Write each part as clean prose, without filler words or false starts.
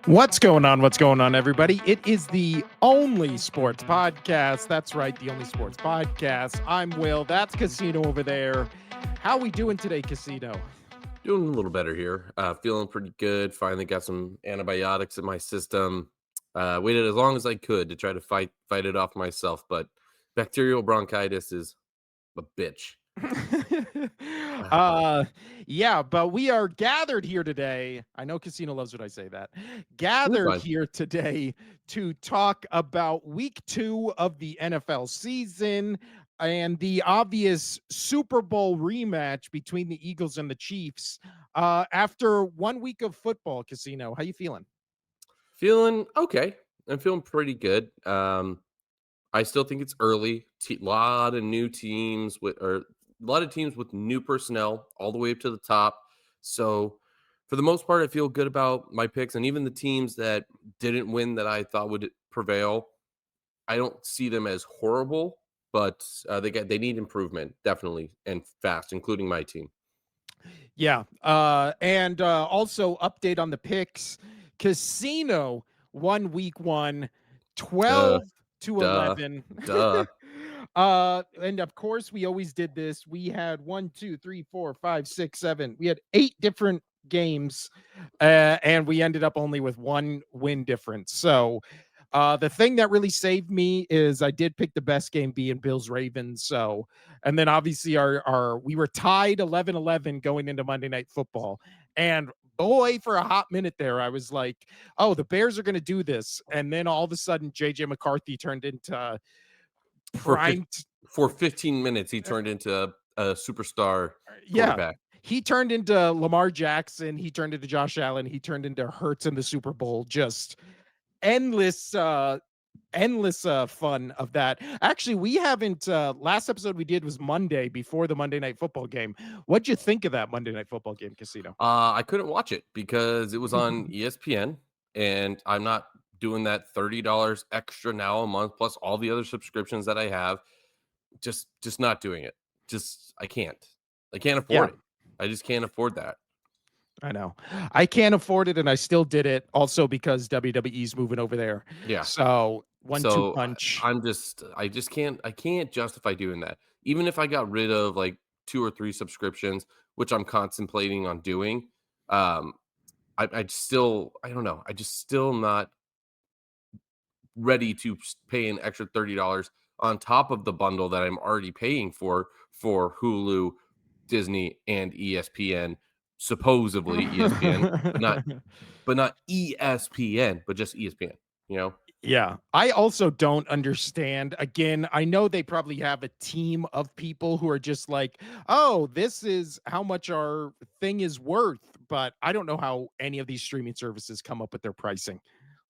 What's going on? What's going on, everybody? It is the only sports podcast. That's right, the only sports podcast. I'm Will. That's Casino over there. How we doing today, Casino? Doing a little better here. Feeling pretty good. Finally got some antibiotics in my system. Waited as long as I could to try to fight it off myself, but bacterial bronchitis is a bitch. uh yeah, but we are gathered here today. I know Casino loves when I say that. You're Gathered fine. here today to talk about week 2 of the NFL season and the obvious Super Bowl rematch between the Eagles and the Chiefs. After 1 week of football, Casino, how you feeling? Feeling okay. I'm feeling pretty good. I still think it's early. Lot of new teams with or a lot of teams with new personnel all the way up to the top. So for the most part, I feel good about my picks, and even the teams that didn't win that I thought would prevail. I don't see them as horrible, but they need improvement definitely and fast, including my team. Yeah. And also update on the picks. Casino won week 1, Duh, 12 to duh, 11. duh. And of course, we always did this. We had 1, 2, 3, 4, 5, 6, 7. We had 8 different games, and we ended up only with 1 win difference. So the thing that really saved me is I did pick the best game being Bills Ravens. So, and then obviously our we were tied 11-11 going into Monday Night Football. And boy, for a hot minute there, I was like, oh, the Bears are going to do this. And then all of a sudden, JJ McCarthy turned into For fif- prime. for 15 minutes, he turned into a superstar Yeah. quarterback. He turned into Lamar Jackson. He turned into Josh Allen. He turned into Hurts in the Super Bowl. Just endless fun of that. Actually, we haven't last episode we did was Monday before the Monday Night Football game. What'd you think of that Monday Night Football game, Casino? I couldn't watch it because it was on ESPN, and I'm not doing that $30 extra now a month plus all the other subscriptions that I have. Just not doing it. Just I can't. I can't Yeah, afford it. I just can't afford that. I know. I can't afford it and I still did it also because WWE's moving over there. Yeah. So, 1-2 So punch. I can't justify doing that. Even if I got rid of like 2 or 3 subscriptions, which I'm contemplating on doing, um, I'd still I don't know. I just still not ready to pay an extra $30 on top of the bundle that I'm already paying for Hulu, Disney, and ESPN. Supposedly ESPN, but not ESPN, but just ESPN, you know? Yeah, I also don't understand. Again, I know they probably have a team of people who are just like, "Oh, this is how much our thing is worth," but I don't know how any of these streaming services come up with their pricing.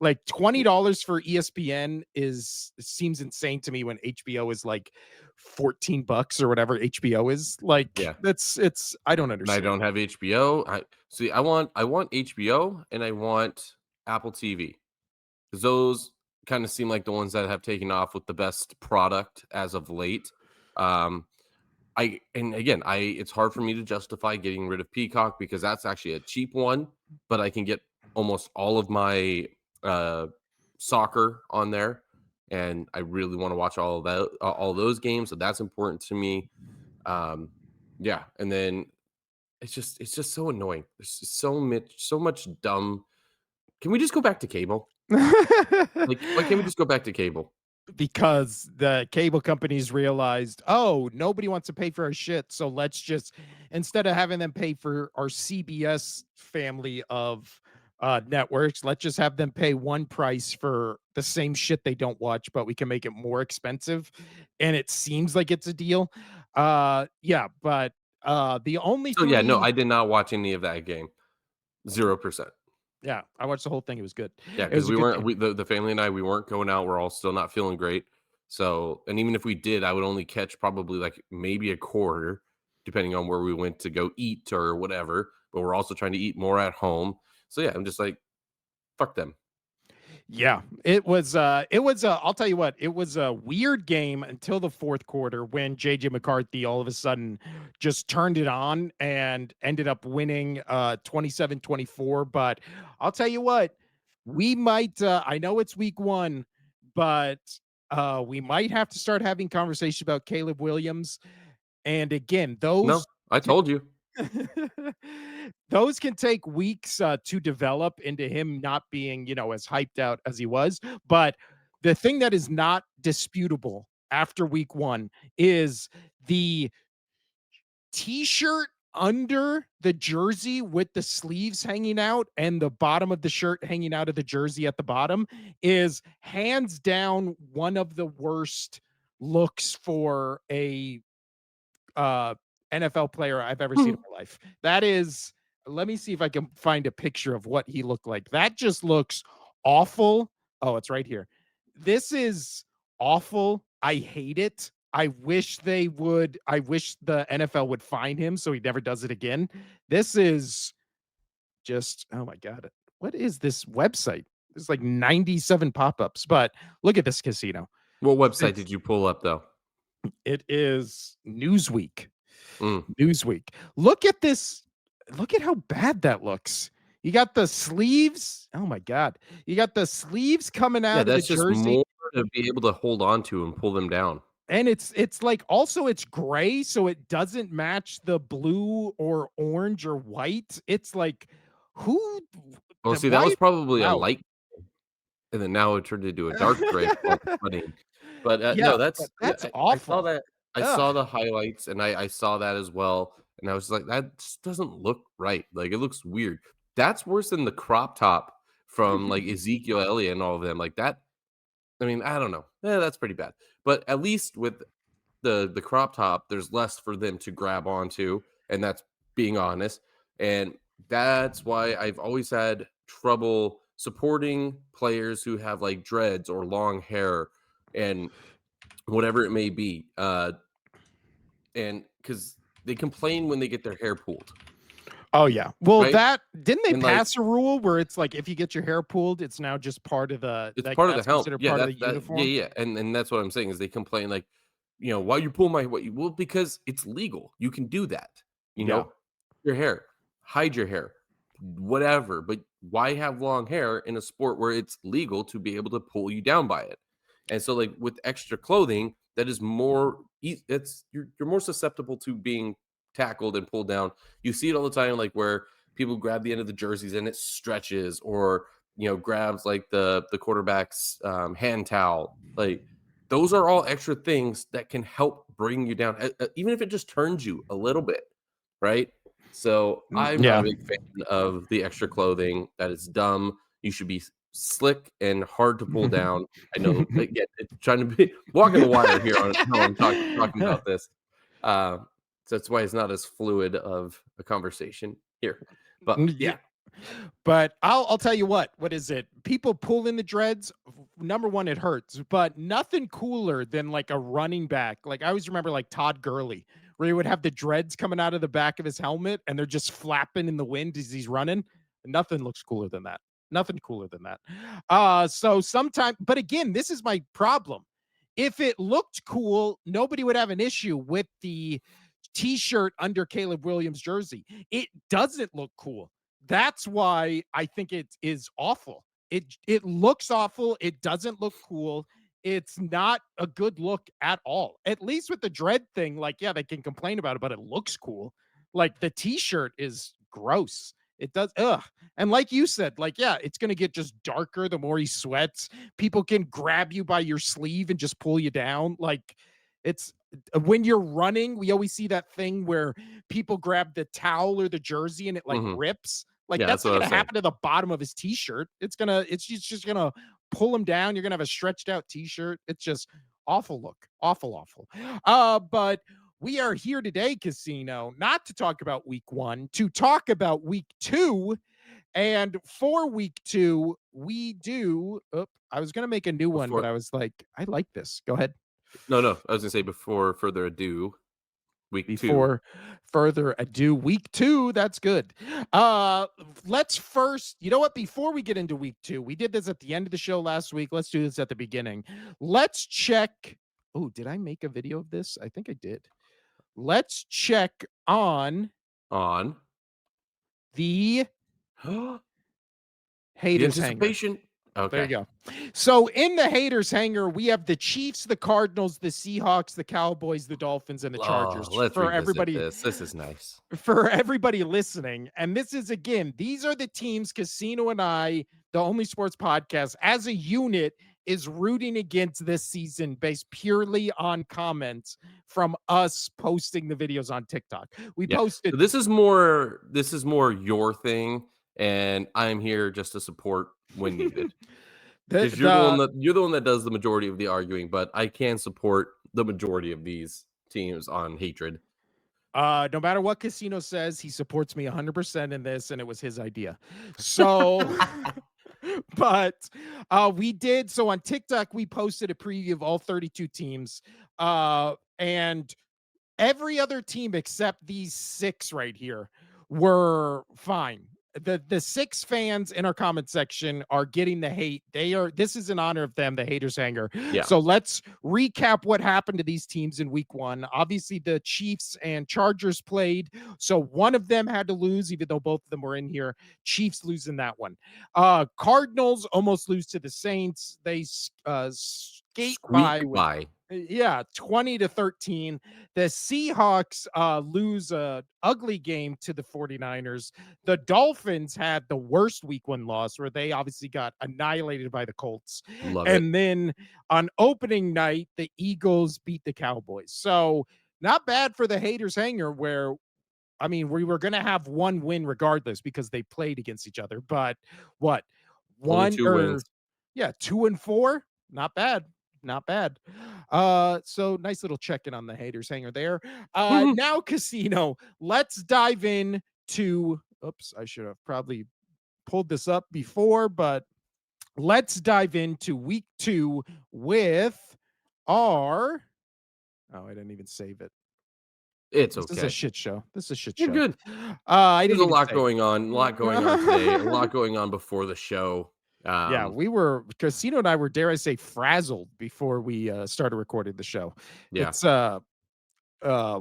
Like $20 for ESPN is seems insane to me when HBO is like 14 bucks or whatever HBO is. Like Yeah. that's it's I don't And I understand. don't have HBO. I see. I want HBO and I want Apple TV because those kind of seem like the ones that have taken off with the best product as of late. Um, I and again, I it's hard for me to justify getting rid of Peacock because that's actually a cheap one, but I can get almost all of my uh, soccer on there, and I really want to watch all of that, all those games. So that's important to me. Um, yeah, and then it's just so annoying. There's just so much dumb. Can we just go back to cable? Like, why can't we just go back to cable? Because the cable companies realized, oh, nobody wants to pay for our shit. So let's just, instead of having them pay for our CBS family of networks, let's just have them pay one price for the same shit they don't watch, but we can make it more expensive. And it seems like it's a deal. Yeah, but the only So yeah, no, three, I did not watch any of that game. 0%. yeah, I watched the whole thing. It was good. Yeah, It because was a we good weren't game. the family and I, we weren't going out. We're all still not feeling great. So, and even if we did, I would only catch probably like maybe a quarter, depending on where we went to go eat or whatever. But we're also trying to eat more at home. So yeah, I'm just like, fuck them. Yeah, it was I'll tell you what, it was a weird game until the 4th quarter when JJ McCarthy all of a sudden just turned it on and ended up winning 27-24, but I'll tell you what, we might I know it's week 1, but we might have to start having conversation about Caleb Williams. And again, No, those I can told you. those can take weeks to develop into him not being, as hyped out as he was. But the thing that is not disputable after week 1 is the t-shirt under the jersey with the sleeves hanging out and the bottom of the shirt hanging out of the jersey at the bottom is hands down one of the worst looks for a uh NFL player I've ever seen in my life. That is, let me see if I can find a picture of what he looked like. That just looks awful. Oh, it's right here. This is awful. I hate it. I wish the NFL would fine him so he never does it again. This is just, oh my God. What is this website? There's like 97 pop-ups, but look at this casino. What website It's did you pull up though? it is Newsweek. Mm. Newsweek. Look at this. Look at how bad that looks. You got the sleeves. Oh my God. You got the sleeves coming Yeah, out of the that's just jersey. more to be able to hold on to and pull them down. And it's like also it's gray, so it doesn't match the blue or orange or white. It's like who Well, the see, that why was probably a wow. light, and then now it turned into a dark gray from all the sweating. But, Yeah, no, but that's yeah, that's I saw awful. that. I Ugh. saw the highlights, and I saw that as well, and I was like, "That just doesn't look right." Like, it looks weird. That's worse than the crop top from, like, Ezekiel Elliott and all of them, like, that I mean, I don't know. That's pretty bad. But at least with the crop top, there's less for them to grab onto, and that's being honest. And that's why I've always had trouble supporting players who have like dreads or long hair and whatever it may be. And because they complain when they get their hair pulled, Oh yeah. Well, right? that didn't they And like pass a rule where it's like if you get your hair pulled, it's now just part of the it's like part of the that's help. considered Yeah, part of the that yeah, uniform? yeah. And that's what I'm saying is they complain like, why you pull my what you well, because it's legal. You can do that. You Yeah. know, your hair, hide your hair, whatever. But why have long hair in a sport where it's legal to be able to pull you down by it? And so, like with extra clothing, that is more. It's you're more susceptible to being tackled and pulled down. You see it all the time, like where people grab the end of the jerseys and it stretches, or grabs like the quarterback's hand towel. Like those are all extra things that can help bring you down, even if it just turns you a little bit, right? So I'm not a Yeah. big fan of the extra clothing. That is dumb. You should be slick and hard to pull down. I know, again, it's trying to be walking the wire here on how I'm talking about this. Uh, so that's why it's not as fluid of a conversation here. But Yeah. yeah, But I'll tell you what. What is it? People pull in the dreads. Number one, it hurts, but nothing cooler than like a running back. Like I always remember like Todd Gurley, where he would have the dreads coming out of the back of his helmet and they're just flapping in the wind as he's running. Nothing looks cooler than that. Nothing cooler than that. So sometimes, but again, this is my problem. If it looked cool, nobody would have an issue with the t-shirt under Caleb Williams jersey. It doesn't look cool. That's why I think it is awful. It looks awful. It doesn't look cool. It's not a good look at all. At least with the dread thing, like yeah, they can complain about it, but it looks cool. Like the t-shirt is gross. It does ugh. And like you said, like yeah, it's going to get just darker the more he sweats. People can grab you by your sleeve and just pull you down. Like it's when you're running, we always see that thing where people grab the towel or the jersey and it like mhm. rips. Like Yeah, that's that's not what I gonna was saying. happen to the bottom of his t-shirt. It's just gonna pull him down. You're gonna have a stretched out t-shirt. It's just awful look. Awful, awful. But we are here today, Casino, not to talk about week 1, to talk about week 2. And for week 2, we do I was gonna make a new one, but Before I was like, I like this. Go ahead. No, no, I was gonna say before further ado, week 2. Before further ado, week 2, that's good. Let's first, you know what? Before we get into week 2, we did this at the end of the show last week. Let's do this at the beginning. Let's check. Oh, did I make a video of this? I think I did. Let's check on On the The Haters hanger. anticipation. There you Okay. go. So in the haters hanger, we have the Chiefs, the Cardinals, the Seahawks, the Cowboys, the Dolphins, and the Oh, Chargers let's revisit this. This is nice. for everybody listening. And this is again, these are the teams Casino and I, the Only Sports Podcast, as a unit, is rooting against this season based purely on comments from us posting the videos on TikTok. We Yeah. So posted this is more your thing, and I'm here just to support when needed. the Because you're the one that does the majority of the arguing, but I can support the majority of these teams on hatred. no matter what Casino says, he supports me 100% in this, and it was his idea. So, but we did. So on TikTok, we posted a preview of all 32 teams. And every other team except these six right here were fine. The six fans in our comment section are getting the hate. This is in honor of them, the haters hanger. Yeah. So let's recap what happened to these teams in week one. Obviously, the Chiefs and Chargers played. So one of them had to lose, even though both of them were in here. Chiefs losing that one. Cardinals almost lose to the Saints. They skate by Squeak with by. yeah, 20-13. The Seahawks lose a ugly game to the 49ers. The Dolphins had the worst week one loss where they obviously got annihilated by the Colts. Love it. And then on opening night, the Eagles beat the Cowboys. So not bad for the haters hanger where I mean, we were going to have one win regardless because they played against each other. But what? Only One two or wins. yeah, 2-4. Not bad. Not bad. So nice little check-in on the haters hanger there. Now Casino, let's dive in to oops, I should have probably pulled this up before, but let's dive into week 2 with our oh, I didn't even save it. It's This is a okay. shit show. This is a shit You're show. good. I There's didn't a even lot save going on. A lot going on today. A lot it. going on before the show. Yeah, Um, we were Casino and I were, dare I say, frazzled before we started recording the show. yeah, It's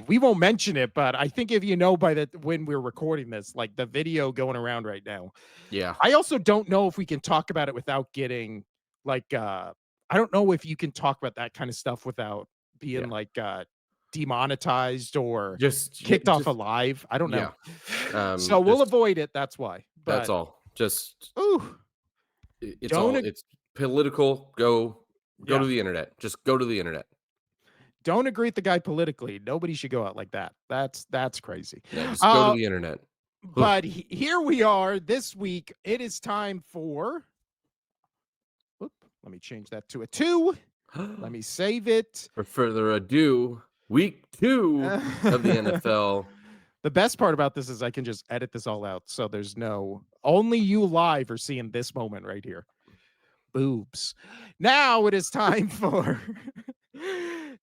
we won't mention it, but I think if you know by the when we're recording this, like the video going around right now. yeah, I also don't know if we can talk about it without getting like I don't know if you can talk about that kind of stuff without being yeah. like demonetized or Just, kicked off just, alive. I don't know. yeah. So we'll Just avoid it. That's why. that's But all. Just ooh, it's don't all. ag- It's political. Go yeah, to the internet. Just go to the internet. don't agree with the guy politically. Nobody should go out like that. That's crazy. Yeah, just go to Uh, the internet. Ugh. but here we are this week. It is time for. Whoop, let me change that to a 2. Let me save it. For further ado, week 2 of the NFL. The best part about this is I can just edit this all out. So there's no only you live are seeing this moment right here. Boobs. Now it is time for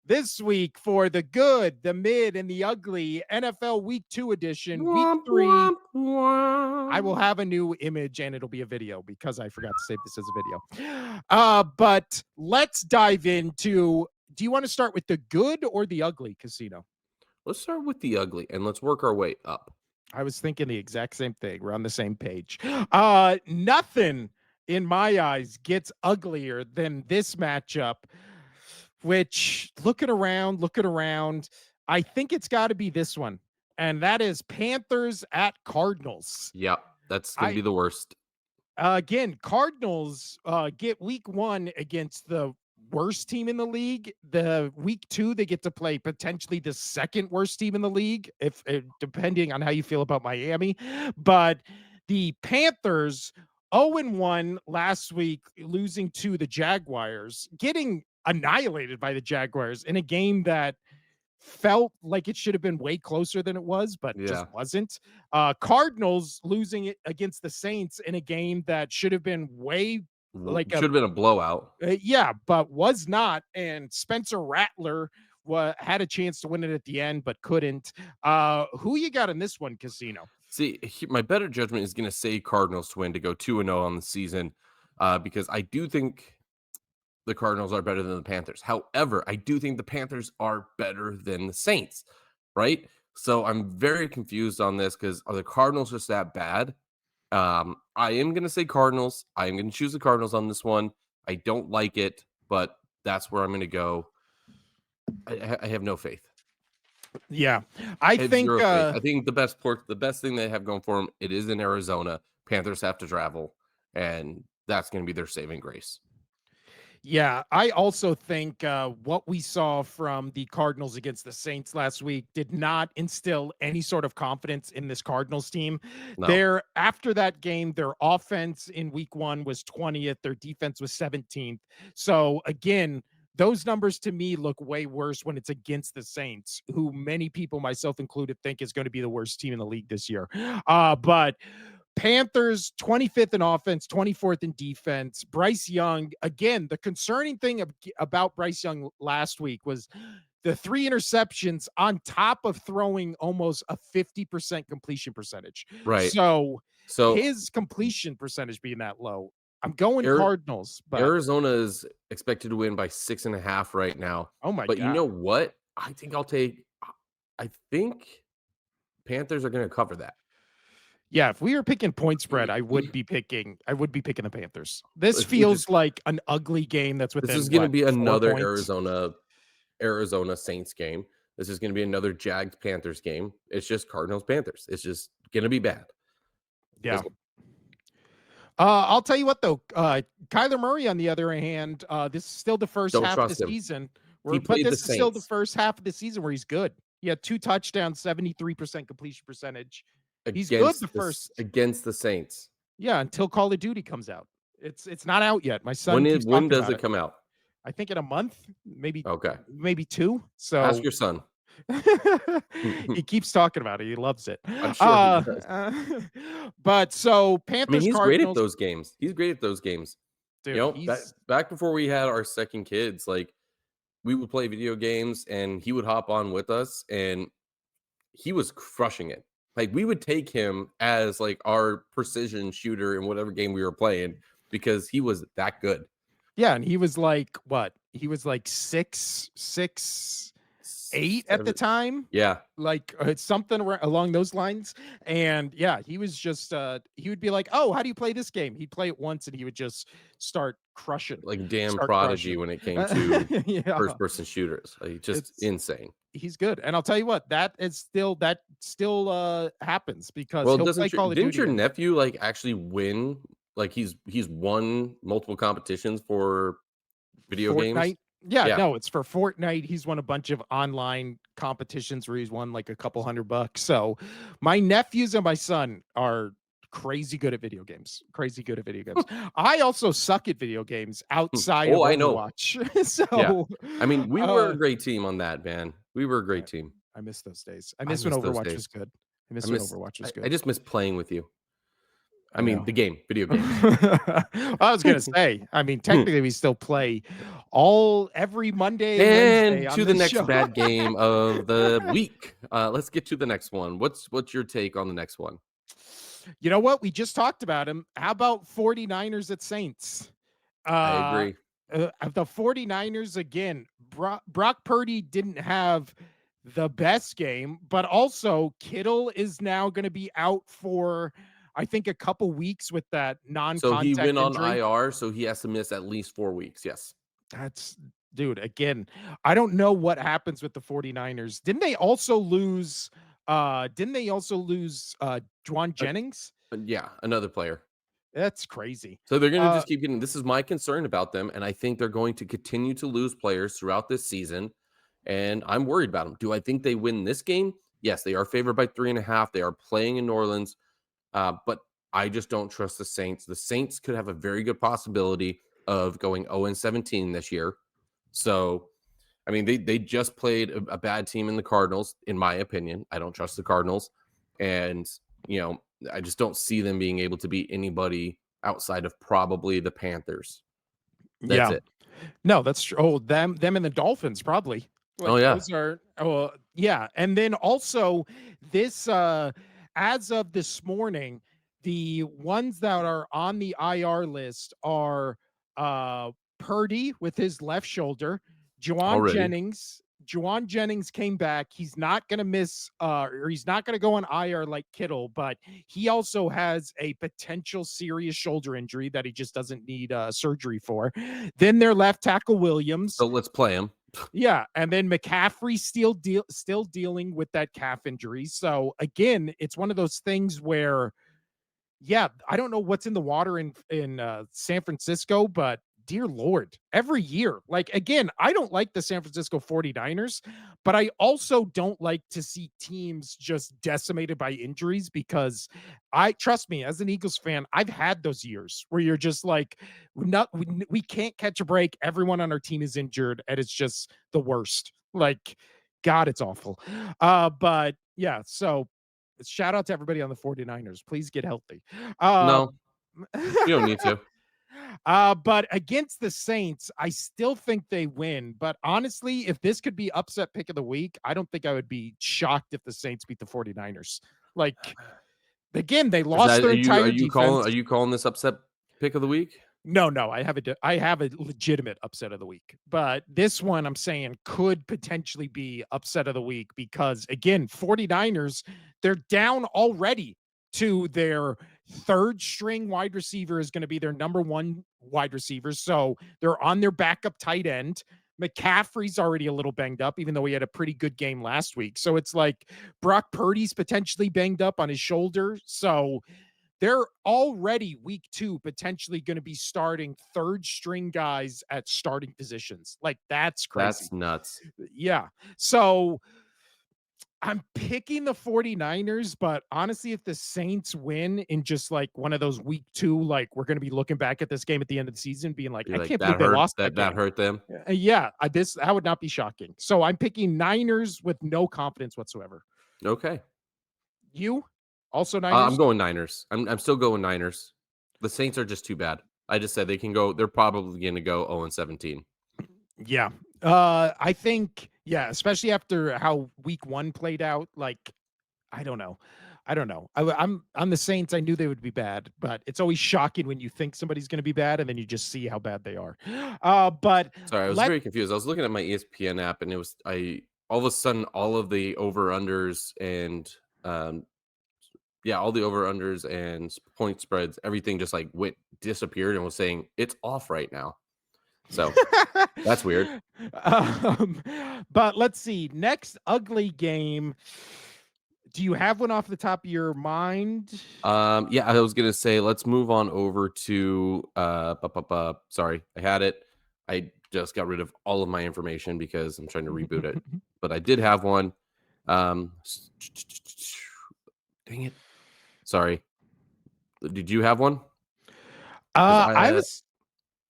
this week for the good, the mid, and the ugly NFL Week 2 edition. Week Womp, 3, womp, I will womp. have a new image and it'll be a video because I forgot to save this as a video. But let's dive into. Do you want to start with the good or the ugly, Casino? Let's start with the ugly and let's work our way up. I was thinking the exact same thing. We're on the same page. Nothing in my eyes gets uglier than this matchup, which looking around, I think it's got to be this one. And that is Panthers at Cardinals. Yep, that's gonna I be the worst. Again, Cardinals get week 1 against the worst team in the league. The week 2 they get to play potentially the second worst team in the league, if depending on how you feel about Miami. But the Panthers 0-1 last week, losing to the Jaguars, getting annihilated by the Jaguars in a game that felt like it should have been way closer than it was, but just Yeah, wasn't. Cardinals losing it against the Saints in a game that should have been way like should have been a blowout. yeah, but was not. And Spencer Rattler had a chance to win it at the end, but couldn't. Who you got in this one, Casino? See, my better judgment is going to say Cardinals to win to go 2-0 on the season, because I do think the Cardinals are better than the Panthers. However, I do think the Panthers are better than the Saints, right? So I'm very confused on this because are the Cardinals just that bad? I am gonna say Cardinals. I am gonna choose the Cardinals on this one. I don't like it, but that's where I'm gonna go. I have no faith. Yeah. I I have think zero faith. I think the best thing they have going for them, it is in Arizona. Panthers have to travel, and that's gonna be their saving grace. Yeah, I also think what we saw from the Cardinals against the Saints last week did not instill any sort of confidence in this Cardinals team. No. After that game, their offense in week 1 was 20th, their defense was 17th. So again, those numbers to me look way worse when it's against the Saints, who many people, myself included, think is going to be the worst team in the league this year. But Panthers 25th in offense, 24th in defense. Bryce Young, again, the concerning thing about Bryce Young last week was the 3 interceptions on top of throwing almost a 50% completion percentage. Right. So So his completion percentage being that low, I'm going Ari Cardinals, but Arizona is expected to win by 6.5 right now. oh my But you God. know what? I think Panthers are gonna cover that. Yeah, if we were picking point spread, I would be picking the Panthers. This Which is feels like an ugly game that's this is within gonna what, be 4 another points? Arizona Saints game. This is gonna be another Jags Panthers game. It's just Cardinals Panthers. It's just gonna be bad. Yeah. This I'll tell you what though, Kyler Murray, on the other hand, this is still the first don't half of the trust him. season He but played the this is still the Saints first half of the season where he's good. He had 2 touchdowns, 73% completion percentage. He's good the first, against the Saints. yeah, until Call of Duty comes out. It's not out yet. My son keeps When talking does about it it. come out? I think in a month, maybe Okay. maybe 2. Ask So your son. he keeps talking about it. He loves it. I'm sure he does. But so I mean, Panthers he's great at Cardinals, those games. He's great at those games. You dude, know, he's back before we had our second kids, like we would play video games and he would hop on with us and he was crushing it. Like we would take him as like our precision shooter in whatever game we were playing because he was that good. yeah, and he was like what? He was like 6'8" at the 7. time, Yeah, like something along those lines. And yeah, he was just he would be like, "Oh, how do you play this game?" He'd play it once and he would just like damn start prodigy crushing. when it came to Yeah, first person shooters. Like just it's insane. he's good. And I'll tell you what, that still happens because Well, he'll doesn't play your Call of didn't Duty your and nephew like actually win? Like he's won multiple competitions for video games. Fortnite. Yeah, Yeah. no, it's for Fortnite. He's won a bunch of online competitions where he's won like a couple $100. So my nephews and my son are crazy good at video games. Crazy good at video games. I also suck at video games outside of Oh, I know. Overwatch. Yeah. So I mean, we were uh a great team on that, man. We were a I, great team. I miss those days. I I miss when miss those Overwatch was days. good. I miss when Overwatch was I good. just miss playing with you. I I mean, know. the game, video games. I was gonna say, I mean, technically we still play every Monday and Wednesday And on to the this next show. bad game of the week. Let's get to the next one. What's your take on the next one? You know what? We just talked about him. How about 49ers at Saints? I Uh, agree. the 49ers again, Brock Purdy didn't have the best game, but also Kittle is now going to be out for, I think, a couple weeks with that So he non-contact went on injury. IR, so he has to miss at least 4 weeks. Yes. That's dude, again, I don't know what happens with the 49ers. Didn't they also lose Dwan Uh, Jennings? yeah, another player. That's crazy. So they're going to Uh just keep getting. This is my concern about them, and I think they're going to continue to lose players throughout this season. And I'm worried about them. Do I think they win this game? Yes, they are favored by 3.5. They are playing in New Orleans, but I just don't trust the Saints. The Saints could have a very good possibility of going 0-17 this year. So, I mean, they just played a bad team in the Cardinals, in my opinion. I don't trust the Cardinals, and you know, I just don't see them being able to beat anybody outside of probably the Panthers. That's yeah. it. No, that's true. Oh, them and the Dolphins probably. Oh Like yeah. those are yeah. And then also this as of this morning, the ones that are on the IR list are Purdy with his left shoulder, Juwan Already. Jennings, Juwan Jennings came back. He's not going to miss, or he's not going to go on IR like Kittle, but he also has a potential serious shoulder injury that he just doesn't need surgery for. Then their left tackle Williams. So let's play him. Yeah, and then McCaffrey still dealing with that calf injury. So again, it's one of those things where, yeah, I don't know what's in the water in San Francisco, but dear Lord, every year, like again, I don't like the San Francisco 49ers, but I also don't like to see teams just decimated by injuries because I trust me, as an Eagles fan, I've had those years where you're just like, we can't catch a break. Everyone on our team is injured, and it's just the worst. Like, God, it's awful. But yeah, so shout out to everybody on the 49ers. Please get healthy. Uh, No, you don't need to. but against the Saints, I still think they win. But honestly, if this could be upset pick of the week, I don't think I would be shocked if the Saints beat the 49ers. Like, again, they Is lost that their are entire you calling defense. this upset pick of the week? No, I have a legitimate upset of the week, but this one I'm saying could potentially be upset of the week because again, 49ers, they're down already to their third string wide receiver is going to be their number one wide receiver. So they're on their backup tight end. McCaffrey's already a little banged up, even though he had a pretty good game last week. So it's like Brock Purdy's potentially banged up on his shoulder. So they're already week 2 potentially going to be starting third string guys at starting positions. Like that's That's crazy. nuts. Yeah. So I'm picking the 49ers, but honestly, if the Saints win in just like one of those week 2, like we're going to be looking back at this game at the end of the season being like, You're I like, can't that believe they hurt lost that that game. hurt them. Yeah, that would not be shocking. So I'm picking Niners with no confidence whatsoever. Okay. You also I'm Niners? going Niners. I'm still going Niners. The Saints are just too bad. I just said they can go. They're probably going to go 0-17. Yeah. I think, yeah, especially after how week 1 played out, like, I don't know. I don't know. I'm the Saints. I knew they would be bad, but it's always shocking when you think somebody's going to be bad and then you just see how bad they are. But Sorry, I was let very confused. I was looking at my ESPN app, and it was I all of a sudden all of the over unders and um yeah, all the over unders and point spreads, everything just like went disappeared and was saying it's off right now. So that's weird. um, but let's see. Next ugly game. Do you have one off the top of your mind? Yeah, I was gonna say let's move on over to sorry, I had it. I just got rid of all of my information because I'm trying to reboot it. But I did have one. Dang it. Sorry. Did you have one? Because Uh, I I was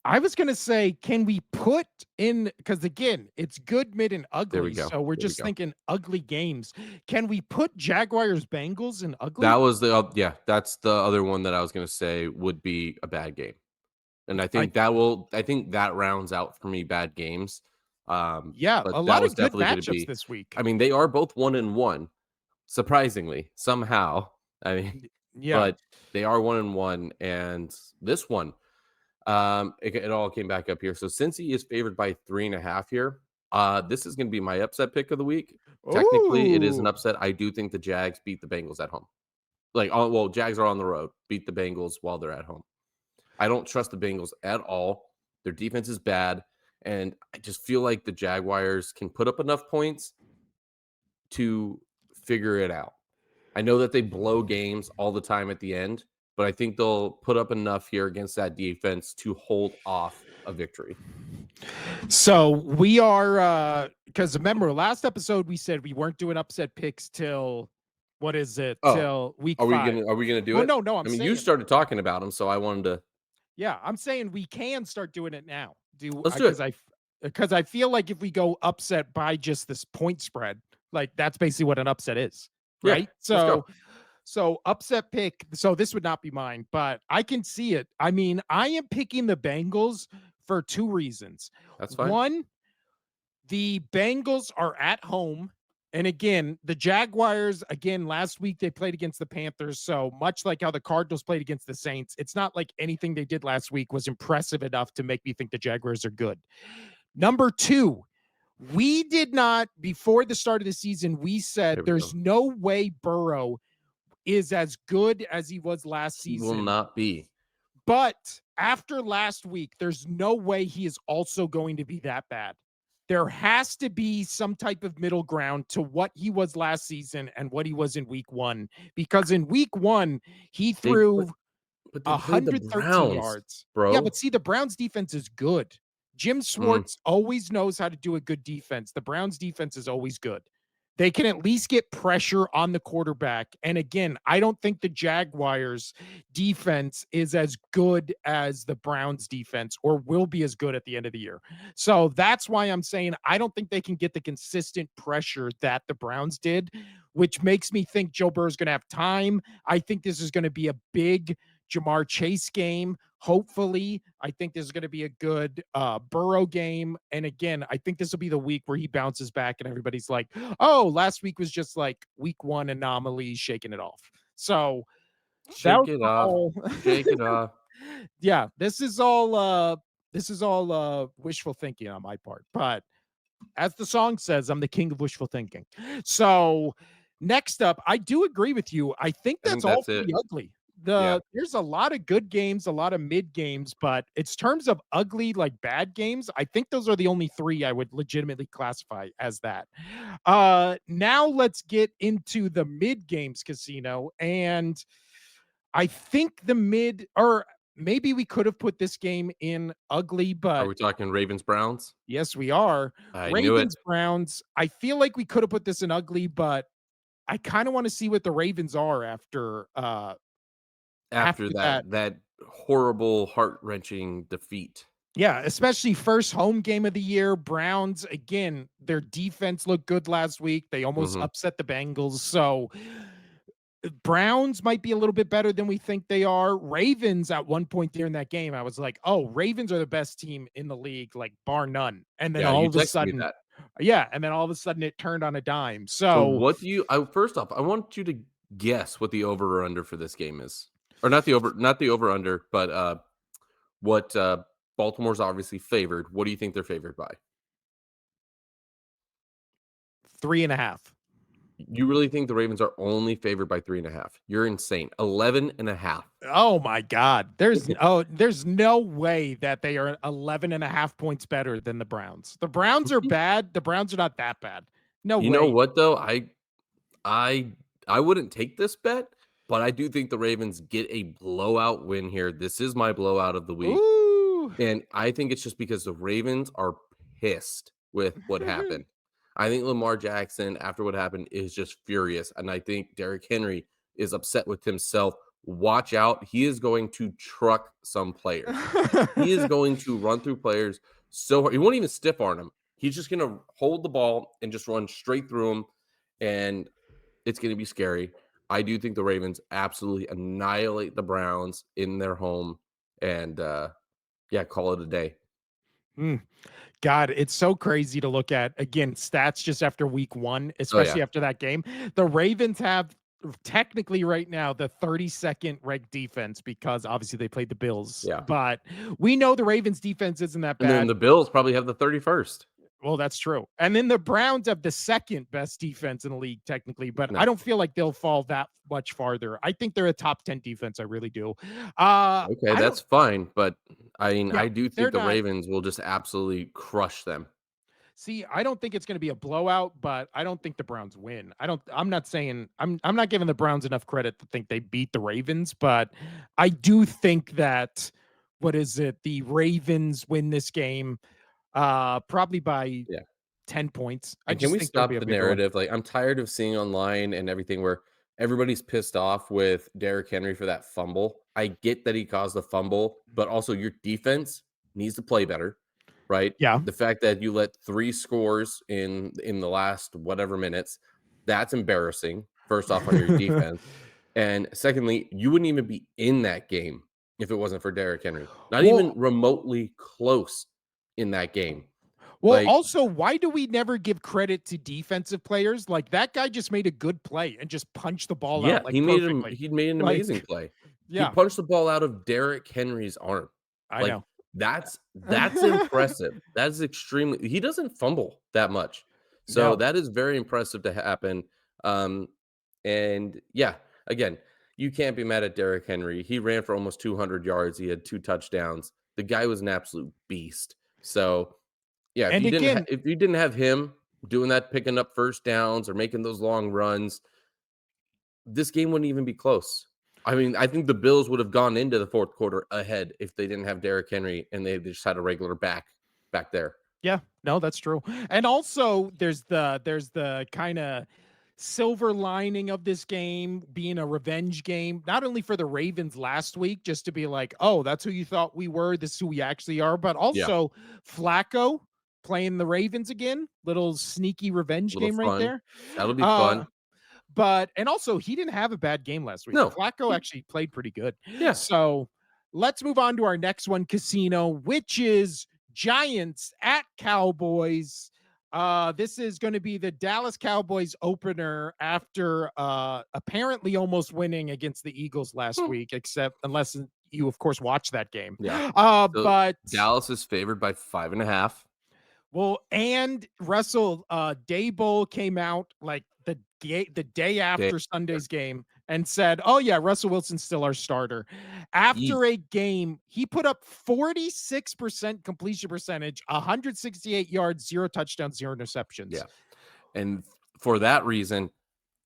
I was gonna say, can we put in because again, it's good, mid, and there we ugly. go. So we're There we just go. thinking ugly games. Can we put Jaguars Bengals in That ugly? was the yeah, that's the other one that I was gonna say would be a bad game. And I I think that rounds out for me bad games. Yeah, But a that lot was of good definitely gonna matchups be this week. I mean, they are both 1-1, surprisingly, somehow. I mean, Yeah. but they are 1-1, and this one, it all came back up here. So since he is favored by 3.5 here, this is gonna be my upset pick of the week. Technically, it is an Oh, upset. I do think the Jags beat the Bengals at home. Like, oh, well, Jags are on the road, beat the Bengals while they're at home. I don't trust the Bengals at all. Their defense is bad, and I just feel like the Jaguars can put up enough points to figure it out. I know that they blow games all the time at the end, but I think they'll put up enough here against that defense to hold off a victory. so we are because remember last episode we said we weren't doing upset picks till what is it? Oh, Till week 5. are we gonna do Well, it? no, I'm I mean, you saying started talking about them, so I wanted to yeah, I'm saying we can start doing it now. Do let's do because it. I feel like if we go upset by just this point spread, like that's basically what an upset is, Yeah, right? let's go. So upset pick. So this would not be mine, but I can see it. I mean, I am picking the Bengals for 2 reasons. That's fine. One, the Bengals are at home. And again, the Jaguars, again, last week they played against the Panthers. So much like how the Cardinals played against the Saints, it's not like anything they did last week was impressive enough to make me think the Jaguars are good. Number 2, We did not before the start of the season, we said There we there's go. no way Burrow is as good as he was last He will season. not be. But after last week, there's no way he is also going to be that bad. There has to be some type of middle ground to what he was last season and what he was in week 1, because in week 1, he They threw but they played the 113 Browns, yards. Yeah, but bro. see, the Browns defense is good. Jim Mm, Schwartz always knows how to do a good defense. The Browns defense is always good. They can at least get pressure on the quarterback. And again, I don't think the Jaguars defense is as good as the Browns defense or will be as good at the end of the year. So that's why I'm saying I don't think they can get the consistent pressure that the Browns did, which makes me think Joe Burrow is going to have time. I think this is going to be a big Jamar Chase game. Hopefully, I think this is going to be a good Burrow game. And again, I think this will be the week where he bounces back and everybody's like, oh, last week was just like week 1 anomaly, shaking it off. So that shake was it the off. whole Shake it off. yeah, this is all wishful thinking on my part. But as the song says, I'm the king of wishful thinking. So next up, I do agree with you. I think I that's think all that's it. pretty ugly. Yeah. There's a lot of good games, a lot of mid games, but it's terms of ugly, like bad games. I think those are the only 3 I would legitimately classify as that. Now let's get into the mid games casino. And I think the mid, or maybe we could have put this game in ugly, Are but we talking Ravens Browns? yes, we are. I knew it. Ravens, Browns. I feel like we could have put this in ugly, but I kind of want to see what the Ravens are After after that. that horrible, heart-wrenching defeat. Yeah, especially first home game of the year. Browns, again, their defense looked good last week. They almost Mhm. upset the Bengals. So Browns might be a little bit better than we think they are. Ravens at one point during that game, I was like, "Oh, Ravens are the best team in the league, like bar none." And then Yeah, all you of a texted me sudden, that. yeah, and then all of a sudden it turned on a dime. So So what do you I first off, I want you to guess what the over or under for this game is. Or not the over under, but, what, Baltimore's obviously favored. What do you think they're favored by? 3.5. You really think the Ravens are only favored by 3.5? You're insane. 11.5. Oh my God. There's no way that they are 11 and a half points better than the Browns. The Browns are bad. The Browns are not that bad. No You know way. what though? I I wouldn't take this bet, but I do think the Ravens get a blowout win here. This is my blowout of the week. Ooh. And I think it's just because the Ravens are pissed with what happened. I think Lamar Jackson, after what happened, is just furious. And I think Derrick Henry is upset with himself. Watch out. He is going to truck some players. He is going to run through players so hard. He won't even stiff arm them. He's just going to hold the ball and just run straight through them. And it's going to be scary. I do think the Ravens absolutely annihilate the Browns in their home. And yeah, call it a day. Mm. God, it's so crazy to look at again stats just after week 1, Oh, yeah. especially after that game. The Ravens have technically right now the 32nd ranked defense because obviously they played the Bills, Yeah. but we know the Ravens defense isn't that And then bad. the Bills probably have the 31st. Well, that's true. And then the Browns have the second best defense in the league, technically, but I No. don't feel like they'll fall that much farther. I think they're a top 10 defense. I really do. Okay, I that's don't, fine. But I mean, yeah, I do they're think the not. Ravens will just absolutely crush them. See, I don't think it's going to be a blowout, but I don't think the Browns win. I'm not saying I'm not giving the Browns enough credit to think they beat the Ravens, but I do think that what is it? The Ravens win this game probably by Yeah. 10 points. I And can just we think there'll be stop a the bigger one. narrative? Like, I'm tired of seeing online and everything where everybody's pissed off with Derrick Henry for that fumble. I get that he caused the fumble, but also your defense needs to play better, right? Yeah. The fact that you let 3 scores in the last whatever minutes, that's embarrassing. First off, on your defense, and secondly, you wouldn't even be in that game if it wasn't for Derrick Henry. Not even Well, remotely close in that game. well, Like, also, why do we never give credit to defensive players? Like that guy just made a good play and just punched the ball yeah, out like perfectly. he made an amazing Like, play. He yeah, punched the ball out of Derrick Henry's arm. I Like, know. That's impressive. That is extremely he doesn't fumble that much. So No. that is very impressive to happen. Um, and yeah, again, you can't be mad at Derrick Henry. He ran for almost 200 yards. He had 2 touchdowns. The guy was an absolute beast. So, yeah, And again, if you didn't have him doing that, picking up first downs or making those long runs, this game wouldn't even be close. I mean, I think the Bills would have gone into the 4th quarter ahead if they didn't have Derrick Henry and they just had a regular back there. yeah, no, that's true. And also there's the kind of silver lining of this game being a revenge game, not only for the Ravens last week, just to be like, oh, that's who you thought we were, this is who we actually are, but Yeah, also Flacco playing the Ravens again, little sneaky a revenge little game right fun. there. That'll be Uh fun. But and also he didn't have a bad game last week. No. Flacco actually played pretty good. Yeah. So let's move on to our next one, Casino, which is Giants at Cowboys. This is going to be the Dallas Cowboys opener after apparently almost winning against the Eagles last Hmm. week, except unless you of course watch that game. Yeah. So But Dallas is favored by 5.5. well, and Russell Dayball came out like the day Day after after. Sunday's game and said, "Oh yeah, Russell Wilson's still our starter." Ye After a game, he put up 46% completion percentage, 168 yards, 0 touchdowns, 0 interceptions. Yeah. And for that reason,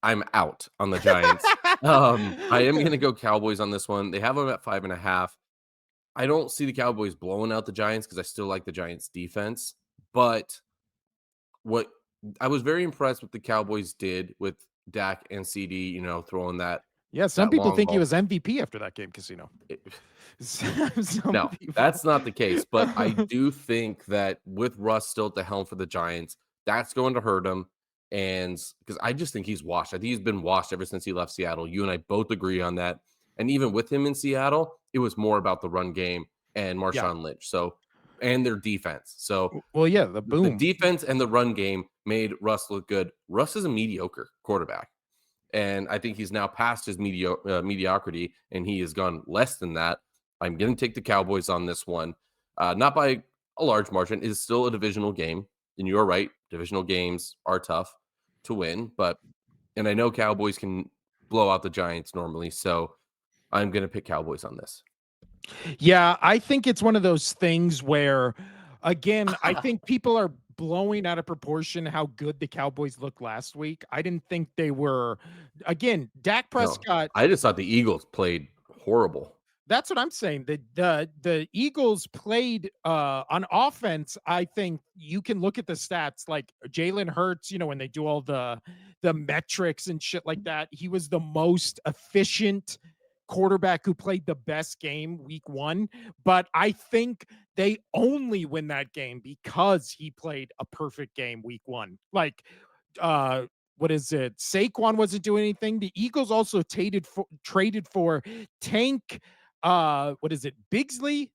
I'm out on the Giants. I am gonna go Cowboys on this one. They have them at 5.5. I don't see the Cowboys blowing out the Giants because I still like the Giants defense. But what I was very impressed with the Cowboys did with Dak and CD, throwing Yeah, some that people long think he ball. was MVP after that game, Casino. It Some No, people. that's not the case, but I do think that with Russ still at the helm for the Giants, that's going to hurt him, and because I just think he's washed. I think he's been washed ever since he left Seattle. You and I both agree on that, and even with him in Seattle, it was more about the run game and Yeah. Marshawn Lynch, and their defense. So, Well, yeah, the the boom. defense and the run game made Russ look good. Russ is a mediocre quarterback. And I think he's now past his mediocrity, and he has gone less than that. I'm going to take the Cowboys on this one, not by a large margin. It's still a divisional game, and you're right. Divisional games are tough to win, and I know Cowboys can blow out the Giants normally, so I'm going to pick Cowboys on this. Yeah, I think it's one of those things where, again, I think people are blowing out of proportion how good the Cowboys looked last week. I didn't think they were. Again, Dak No, Prescott. I just thought the Eagles played horrible. That's what I'm saying. The Eagles played on offense. I think you can look at the stats like Jalen Hurts, when they do all the metrics and shit like that. He was the most efficient quarterback who played the best game week 1, but I think they only win that game because he played a perfect game week 1. Like uh what is it? Saquon wasn't doing anything. The Eagles also traded for Tank what is it? Bigley?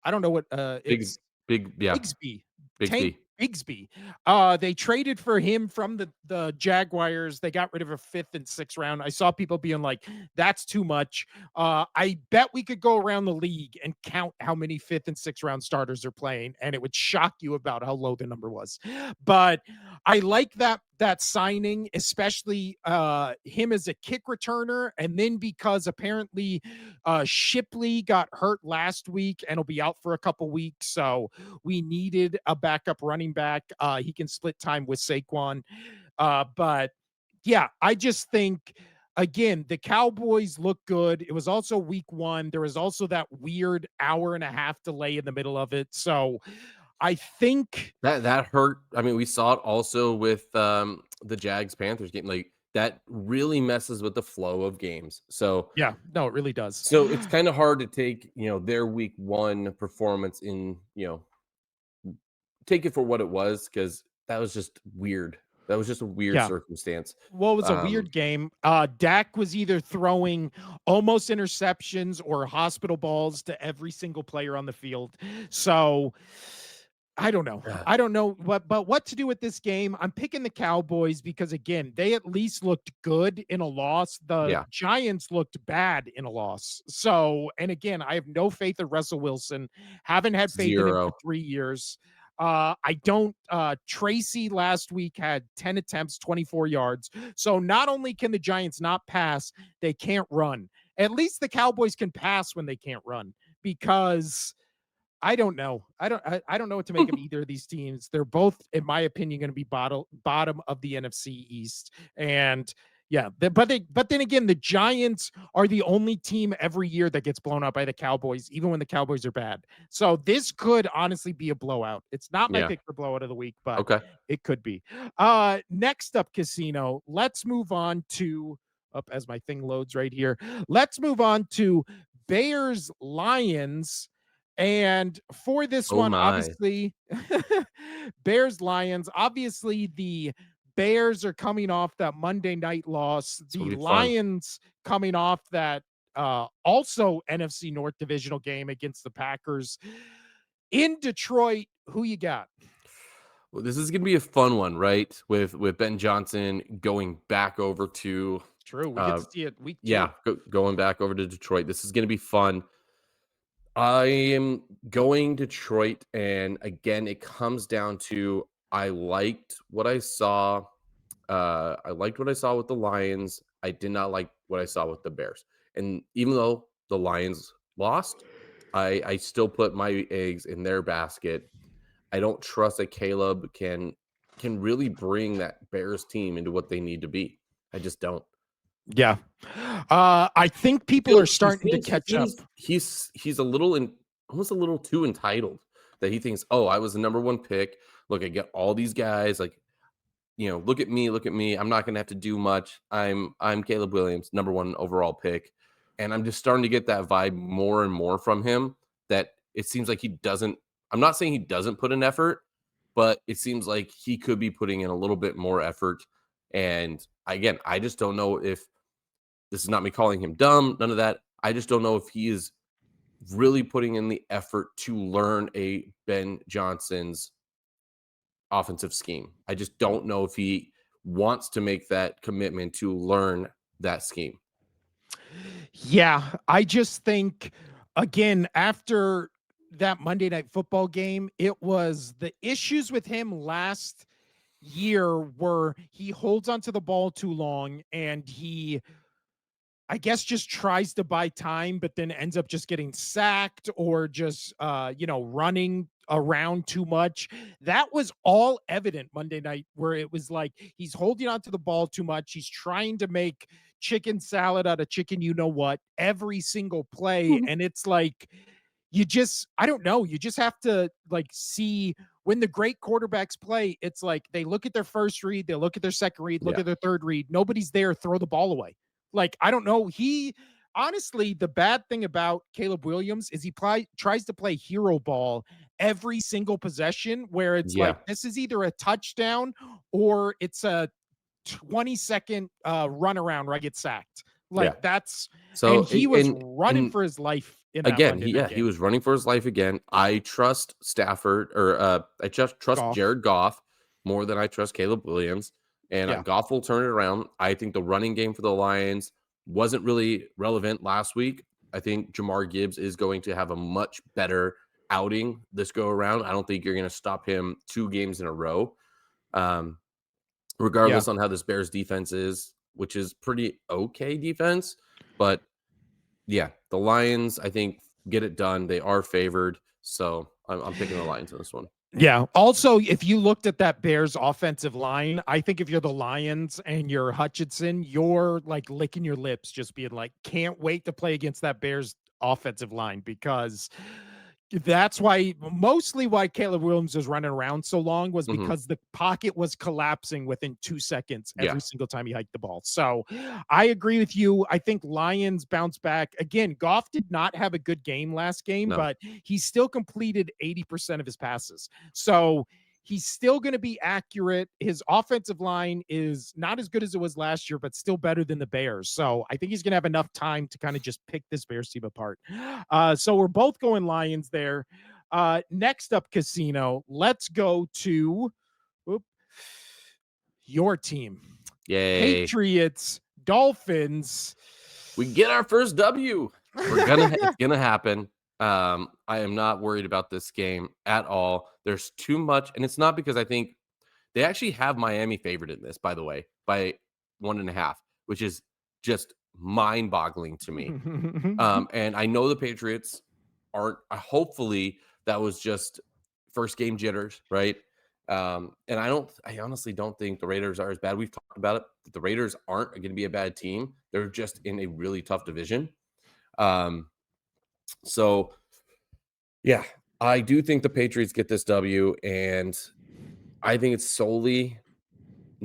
I don't know what Big, it's yeah, Bigsby. Tank Bigsby. Bigsby. They traded for him from the Jaguars. They got rid of a 5th and 6th round. I saw people being like, "That's too much." I bet we could go around the league and count how many 5th and 6th round starters are playing, and it would shock you about how low the number was. But I like that signing, especially him as a kick returner, and then because apparently Shipley got hurt last week and will be out for a couple weeks, so we needed a backup running back. He can split time with Saquon. But yeah, I just think again, the Cowboys look good. It was also week 1. There was also that weird hour and a half delay in the middle of it. So I think That hurt. I mean, we saw it also with the Jags Panthers game. Like that really messes with the flow of games. So yeah, no, it really does. so it's kind of hard to take, their week 1 performance take it for what it was because that was just weird. That was just a weird Yeah. circumstance. Well, it was a Um, weird game. Dak was either throwing almost interceptions or hospital balls to every single player on the field. So I don't know. Ugh. I don't know what to do with this game. I'm picking the Cowboys because again, they at least looked good in a loss. The Yeah, Giants looked bad in a loss. So, and again, I have no faith in Russell Wilson. Haven't had faith in him for 0. 3 years. I don't Tracy last week had 10 attempts, 24 yards. So not only can the Giants not pass, they can't run. At least the Cowboys can pass when they can't run because I don't know. I don't know what to make of either of these teams. They're both, in my opinion, going to be bottom of the NFC East. And yeah, but then again, the Giants are the only team every year that gets blown out by the Cowboys, even when the Cowboys are bad. So this could honestly be a blowout. It's not my Yeah. pick for blowout of the week, but Okay. it could be. Next up, Casino. Let's move on to up as my thing loads right here. Let's move on to Bears Lions. And for this Oh one, my. obviously, Bears Lions, obviously the Bears are coming off that Monday night loss. It's The gonna be fun. Lions coming off that also NFC North divisional game against the Packers in Detroit. Who you got? Well, this is gonna be a fun one, right? With Ben Johnson going back over to, True. We get uh, to see it week two. yeah, going back over to Detroit. This is gonna be fun. I am going Detroit, and again, it comes down to I liked what I saw. I liked what I saw with the Lions. I did not like what I saw with the Bears. And even though the Lions lost, I still put my eggs in their basket. I don't trust that Caleb can really bring that Bears team into what they need to be. I just don't. Yeah. I think I people feel are like starting to catch up. he's a little almost a little too entitled that he thinks, "Oh, I was the number 1 pick. Look, I get all these guys like, look at me, look at me. I'm not gonna have to do much. I'm Caleb Williams, number 1 overall pick." And I'm just starting to get that vibe more and more from him that it seems like he doesn't. I'm not saying he doesn't put in effort, but it seems like he could be putting in a little bit more effort. And again, I just don't know if this is not me calling him dumb, none of that. I just don't know if he is really putting in the effort to learn a Ben Johnson's offensive scheme. I just don't know if he wants to make that commitment to learn that scheme. Yeah, I just think again after that Monday night football game, it was the issues with him last year were he holds onto the ball too long and he I guess just tries to buy time, but then ends up just getting sacked or just running around too much. That was all evident Monday night, where it was like he's holding onto the ball too much. He's trying to make chicken salad out of chicken, you know what, every single play. Mhm. And it's like you just I don't know, you just have to like see when the great quarterbacks play, it's like they look at their first read, they look at their second read, look Yeah. at their third read, nobody's there, throw the ball away. Like, I don't know. He honestly, the bad thing about Caleb Williams is tries to play hero ball every single possession where it's like Yeah. this is either a touchdown or it's a 20-second run around where I get sacked. Yeah. Like that's and So he was running and for his life in that again, Monday night he game. was running for his life again. I trust Stafford or I just trust Golf. Jared Goff more than I trust Caleb Williams. And Yeah. Goff will turn it around. I think the running game for the Lions wasn't really relevant last week. I think Jamar Gibbs is going to have a much better outing this go around. I don't think you're going to stop him 2 games in a row. Um, Yeah. Regardless on how this Bears defense is, which is pretty okay defense, but yeah, the Lions, I think, get it done. They are favored, so I'm picking the Lions in this one. Yeah. Also, if you looked at that Bears offensive line, I think if you're the Lions and you're Hutchinson, you're like licking your lips, just being like, can't wait to play against that Bears offensive line because that's why mostly why Caleb Williams was running around so long was Mhm. because the pocket was collapsing within 2 seconds Yeah, every single time he hiked the ball. So I agree with you. I think Lions bounce back. Again, Goff did not have a good game last game, no, but he still completed 80% of his passes. So he's still going to be accurate. His offensive line is not as good as it was last year, but still better than the Bears. So I think he's going to have enough time to kind of just pick this Bears team apart. So we're both going Lions there. Next up, Casino. Let's go to oop, your team. Yay. Patriots, Dolphins. We get our first W. It's gonna happen. I am not worried about this game at all. There's too much, and it's not because I think they actually have Miami favored in this, by the way, by 1.5, which is just mind-boggling to me. And I know the Patriots aren't. Hopefully, that was just first game jitters, right? And I honestly don't think the Raiders are as bad. We've talked about it. The Raiders aren't going to be a bad team. They're just in a really tough division. Um, so yeah, I do think the Patriots get this W, and I think it's solely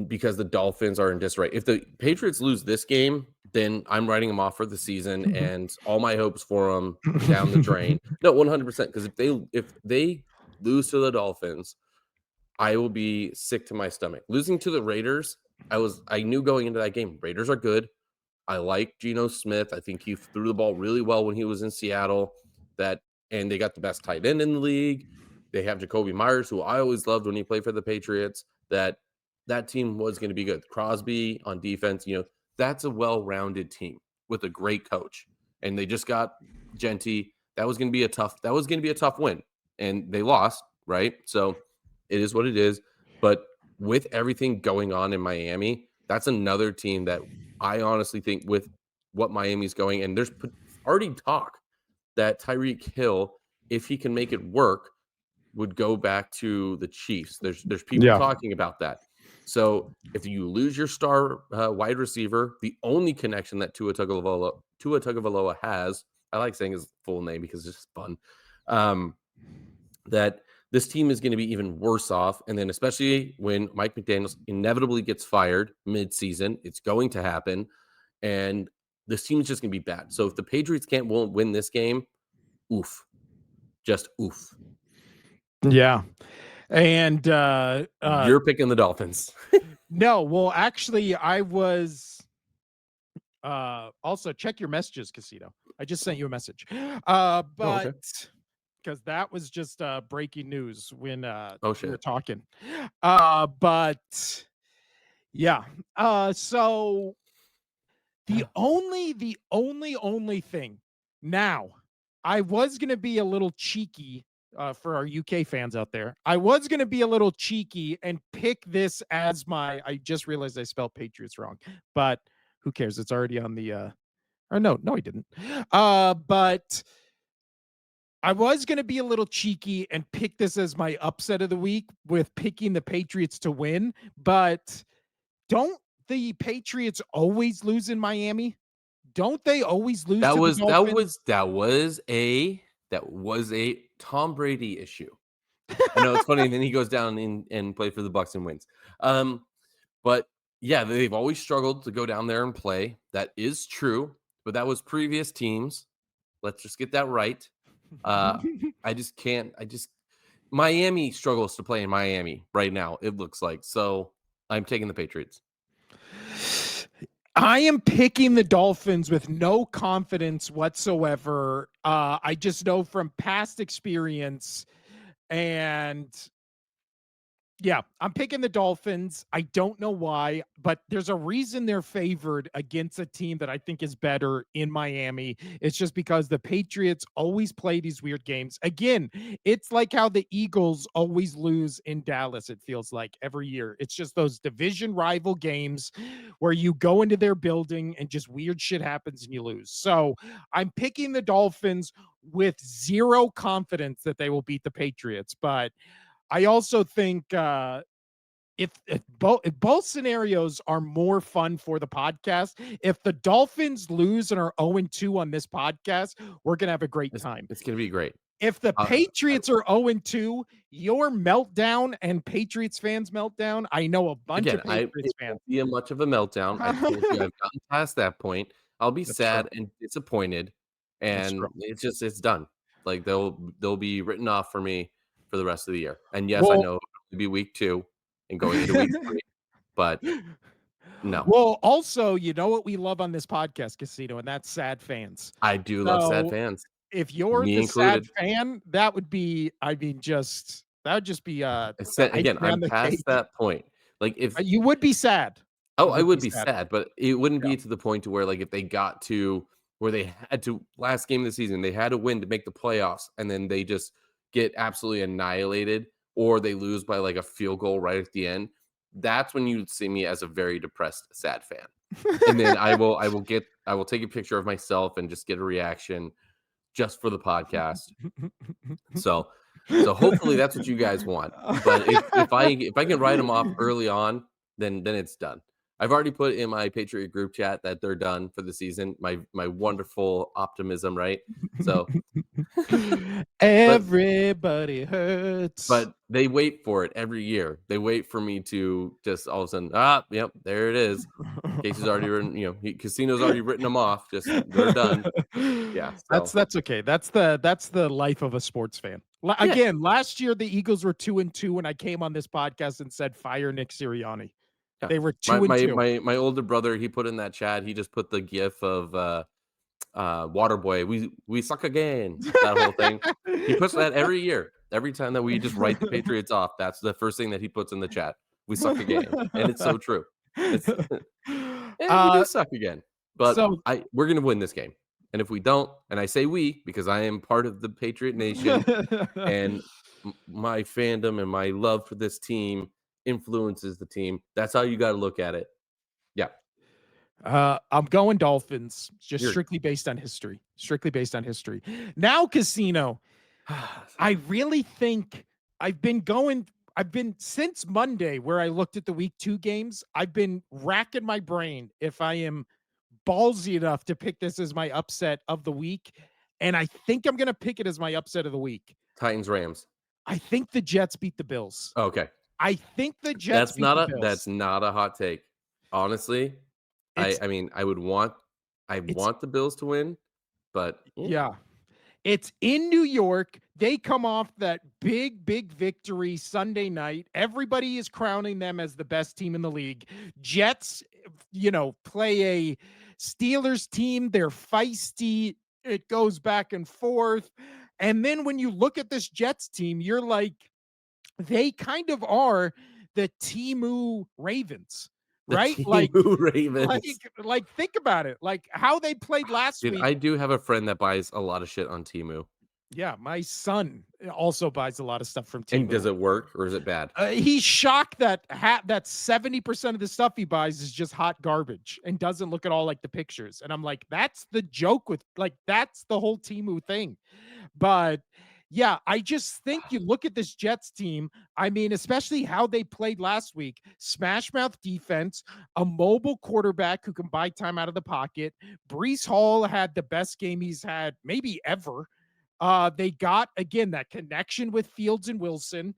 because the Dolphins are in disarray. If the Patriots lose this game, then I'm writing them off for the season, and all my hopes for them down the drain. No, 100%. Because if they lose to the Dolphins, I will be sick to my stomach. Losing to the Raiders, I knew going into that game, Raiders are good. I like Geno Smith. I think he threw the ball really well when he was in Seattle. And they got the best tight end in the league. They have Jacoby Myers, who I always loved when he played for the Patriots. That team was going to be good. Crosby on defense, that's a well-rounded team with a great coach. And they just got Genty. That was going to be a tough win. And they lost, right? So it is what it is. But with everything going on in Miami, that's another team that I honestly think with what Miami's going, and there's already talk that Tyreek Hill, if he can make it work, would go back to the Chiefs. There's people Yeah. talking about that. So if you lose your star wide receiver, the only connection that Tua Tagovailoa has, I like saying his full name because it's just fun. That this team is going to be even worse off. And then especially when Mike McDaniels inevitably gets fired mid-season, it's going to happen. And this team is just going to be bad. So if the Patriots won't win this game, oof, just oof. Yeah. And You're picking the Dolphins. no, well, actually, I was also check your messages, Casino. I just sent you a message. Oh, But okay. because that was just breaking news when Oh, we were shit. talking. But yeah. So the only thing now, I was gonna be a little cheeky for our UK fans out there. I was gonna be a little cheeky and pick this as my. I just realized I spelled Patriots wrong, but who cares? It's already on the. Or no, I didn't. But I was gonna be a little cheeky and pick this as my upset of the week with picking the Patriots to win, but don't the Patriots always lose in Miami? Don't they always lose That to the was that Dolphins? was that was a that was a Tom Brady issue. I know it's funny, and then he goes down and play for the Bucks and wins. But yeah, they've always struggled to go down there and play. That is true, but that was previous teams. Let's just get that right. Uh, I just can't. Miami struggles to play in Miami right now. It looks like so. I'm taking the Patriots. I am picking the Dolphins with no confidence whatsoever. I just know from past experience and yeah, I'm picking the Dolphins. I don't know why, but there's a reason they're favored against a team that I think is better in Miami. It's just because the Patriots always play these weird games. Again, it's like how the Eagles always lose in Dallas, it feels like every year. It's just those division rival games where you go into their building and just weird shit happens and you lose. So I'm picking the Dolphins with zero confidence that they will beat the Patriots, but I also think if both scenarios are more fun for the podcast, if the Dolphins lose and are 0-2 on this podcast, we're gonna have a great It's time. it's gonna be great. If the Uh, I, Patriots are 0-2, your meltdown and Patriots fans meltdown. I know a bunch Again, of it Patriots fans. won't be a much of a meltdown. I've told you I've gotten past that point. I'll be That's true. sad and disappointed, That's true. and it's done. Like they'll be written off for me for the rest of the year. And yes, I Well, know it'll be week 2 and going into week 3, but no. well, also, you know what we love on this podcast, Casino, and that's sad fans. I do love sad So fans. if you're me the sad included. fan, that would be, I mean, just that would just be, I the said again, icing on I'm the past cake. that point. Like if You would be sad. oh, You I would be would be sad. sad, but it wouldn't Yeah. be to the point to where like if they got to where they had to last game of the season, they had to win to make the playoffs, and then they just get absolutely annihilated, or they lose by like a field goal right at the end. That's when you'd see me as a very depressed, sad fan. And then I will take a picture of myself and just get a reaction just for the podcast. So so hopefully that's what you guys want. But if I can write them off early on, then it's done. I've already put in my Patriot group chat that they're done for the season. My wonderful optimism, right? So, but Everybody hurts. they wait for it every year. They wait for me to just all of a sudden, ah, yep, there it is. Casey's already written, Casino's already written them off. Just they're done. Yeah. So That's okay. That's the life of a sports fan. yeah, Again, last year the Eagles were 2-2 when I came on this podcast and said fire Nick Sirianni. yeah. They were My two and my two. my my older brother, he put in that chat. He just put the gif of Waterboy. We suck again. That whole thing. He puts that every year. Every time that we just write the Patriots off, that's the first thing that he puts in the chat. We suck again, and it's so true. It's we do uh, suck again, but so we're gonna win this game. And if we don't, and I say we because I am part of the Patriot Nation, and my fandom and my love for this team influences the team. That's how you got to look at it. Yeah, I'm going Dolphins, just you're strictly based on history. Strictly based on history. Now, Casino, I really think I've been going. I've been since Monday, where I looked at the week 2 games. I've been racking my brain if I am ballsy enough to pick this as my upset of the week. And I think I'm going to pick it as my upset of the week. Titans Rams. I think the Jets beat the Bills. Okay. I think the Jets beat the That's Bills. not a hot take. Honestly, It's I mean, I it's want the Bills to win, but yeah, yeah. It's in New York. They come off that big victory Sunday night. Everybody is crowning them as the best team in the league. Jets, play a Steelers team. They're feisty. It goes back and forth. And then when you look at this Jets team, you're like, they kind of are the Timu Ravens, the right? Like, Timu like, Ravens. like, think about it. Like how they played last Dude, week. I do have a friend that buys a lot of shit on Timu. Yeah, my son also buys a lot of stuff from And does Temu. it work or is it bad? He's shocked that 70% of the stuff he buys is just hot garbage and doesn't look at all like the pictures. And I'm like, that's the joke with like that's the whole Temu thing. But yeah, I just think you look at this Jets team. I mean, especially how they played last week. Smash mouth defense, a mobile quarterback who can buy time out of the pocket. Brees Hall had the best game he's had maybe ever. They got again that connection with Fields and Wilson.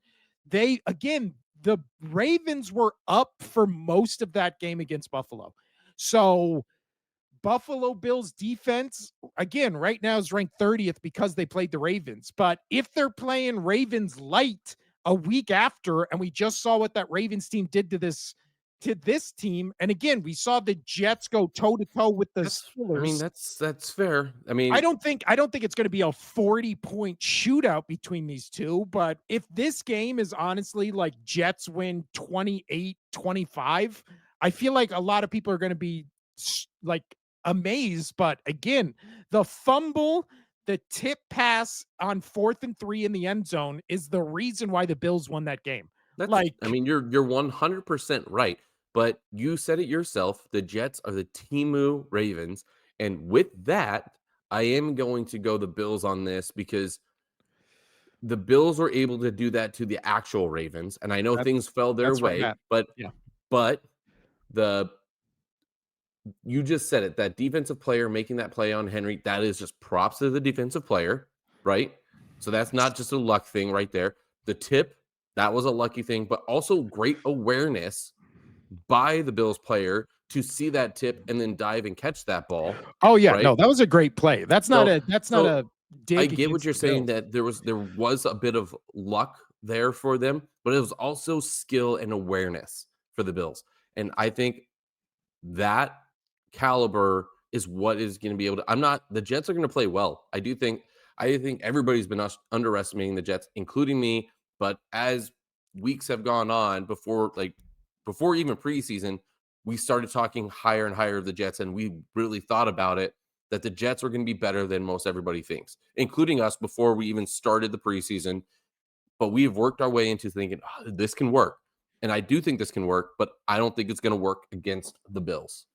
The Ravens were up for most of that game against Buffalo. So Buffalo Bills defense, again, right now is ranked 30th because they played the Ravens. But if they're playing Ravens light a week after, and we just saw what that Ravens team did to this team, and again, we saw the Jets go toe to toe with the Steelers. That's fair. I I mean, don't think I don't think it's going to be a 40-point shootout between these two, but if this game is honestly like Jets win 28-25, I feel like a lot of people are going to be like amazed, but again, the fumble, the tip pass on 4th and 3 in the end zone is the reason why the Bills won that game. I Like mean, you're 100% right, but you said it yourself. The Jets are the Timu Ravens, and with that, I am going to go the Bills on this because the Bills were able to do that to the actual Ravens, and I know that's things fell their that's where I'm way, at. but Yeah. but the you just said it, that defensive player making that play on Henry, that is just props to the defensive player, right? So that's not just a luck thing right there. The tip, that was a lucky thing, but also great awareness by the Bills player to see that tip and then dive and catch that ball, Oh yeah, right? no, that was a great play. That's not So a I dig get what against you're the saying Bills. that there was a bit of luck there for them, but it was also skill and awareness for the Bills. And I think that caliber is what is going to be able to. I'm not. The Jets are going to play well. I do think. I think everybody's been underestimating the Jets, including me. But as weeks have gone on, before even preseason, we started talking higher and higher of the Jets, and we really thought about it that the Jets were going to be better than most everybody thinks, including us before we even started the preseason. But we've worked our way into thinking, "Oh, this can work." And I do think this can work, but I don't think it's going to work against the Bills.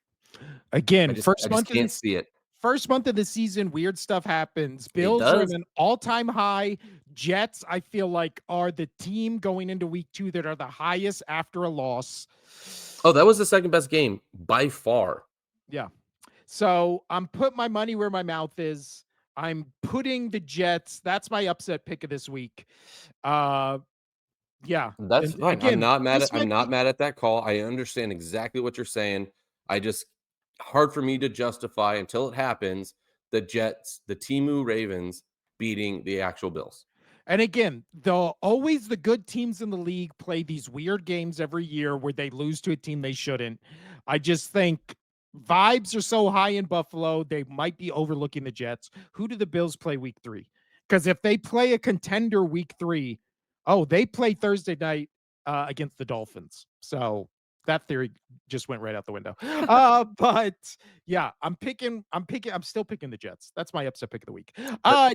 I Again, just I first just month of can't this see it. first month of the season, weird stuff happens. It Bills are at does. an all-time high. Jets, I feel like, are the team going into week 2 that are the highest after a loss. Oh, that was the second best game by far. Yeah. So I'm putting my money where my mouth is. I'm putting the Jets. That's my upset pick of this week. Uh yeah. That's And fine. again, this I'm might not be mad at that call. I understand exactly what you're saying. I just hard for me to justify until it happens the Jets, the Timu Ravens beating the actual Bills. and again, the good teams in the league play these weird games every year where they lose to a team they shouldn't. I just think vibes are so high in Buffalo, they might be overlooking the Jets. Who do the Bills play week 3? Because if they play a contender week 3, oh, they play Thursday night against the Dolphins. So that theory just went right out the window. But yeah, I'm still picking the Jets. That's my upset pick of the week.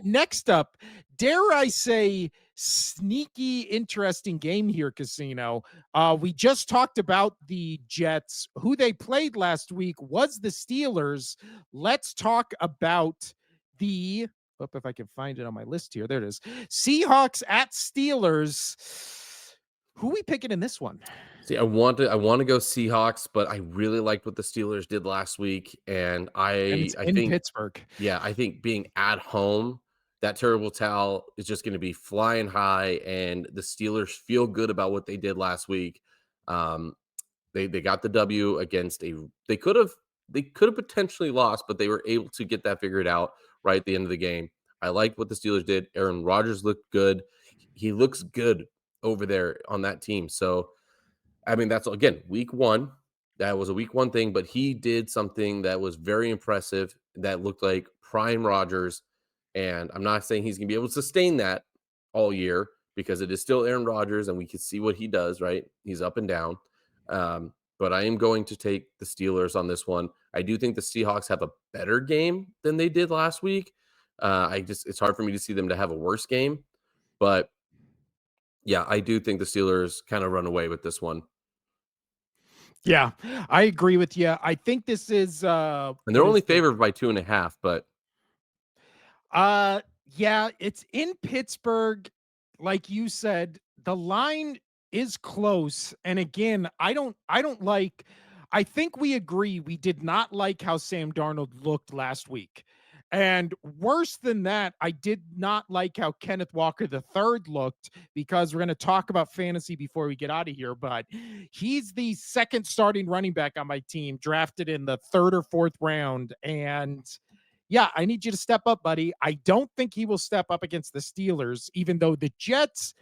Next up, dare I say, sneaky, interesting game here, Casino. We just talked about the Jets. Who they played last week was the Steelers. Let's talk about the. Hope if I can find it on my list here. There it is. Seahawks at Steelers. Who we picking in this one? See, I want to go Seahawks, but I really liked what the Steelers did last week, and And I it's I in think Pittsburgh. yeah, I think being at home, that terrible towel is just going to be flying high, and the Steelers feel good about what they did last week. Um, they got the W against a they could have potentially lost, but they were able to get that figured out right at the end of the game. I liked what the Steelers did. Aaron Rodgers looked good. He looks good over there on that team. So I mean, that's again week one. That was a week one thing, but he did something that was very impressive. That looked like prime Rodgers, and I'm not saying he's going to be able to sustain that all year because it is still Aaron Rodgers, and we can see what he does. Right, he's up and down. But I am going to take the Steelers on this one. I do think the Seahawks have a better game than they did last week. It's hard for me to see them to have a worse game, but yeah, I do think the Steelers kind of run away with this one. Yeah, I agree with you. I think this is And they're what only is it? favored by 2.5, but Uh yeah, it's in Pittsburgh. Like you said, the line is close. And again, I don't like I think we agree we did not like how Sam Darnold looked last week. And worse than that, I did not like how Kenneth Walker the third looked because we're going to talk about fantasy before we get out of here. But he's the second starting running back on my team, drafted in the third or fourth round. And yeah, I need you to step up, buddy. I don't think he will step up against the Steelers, even though the Jets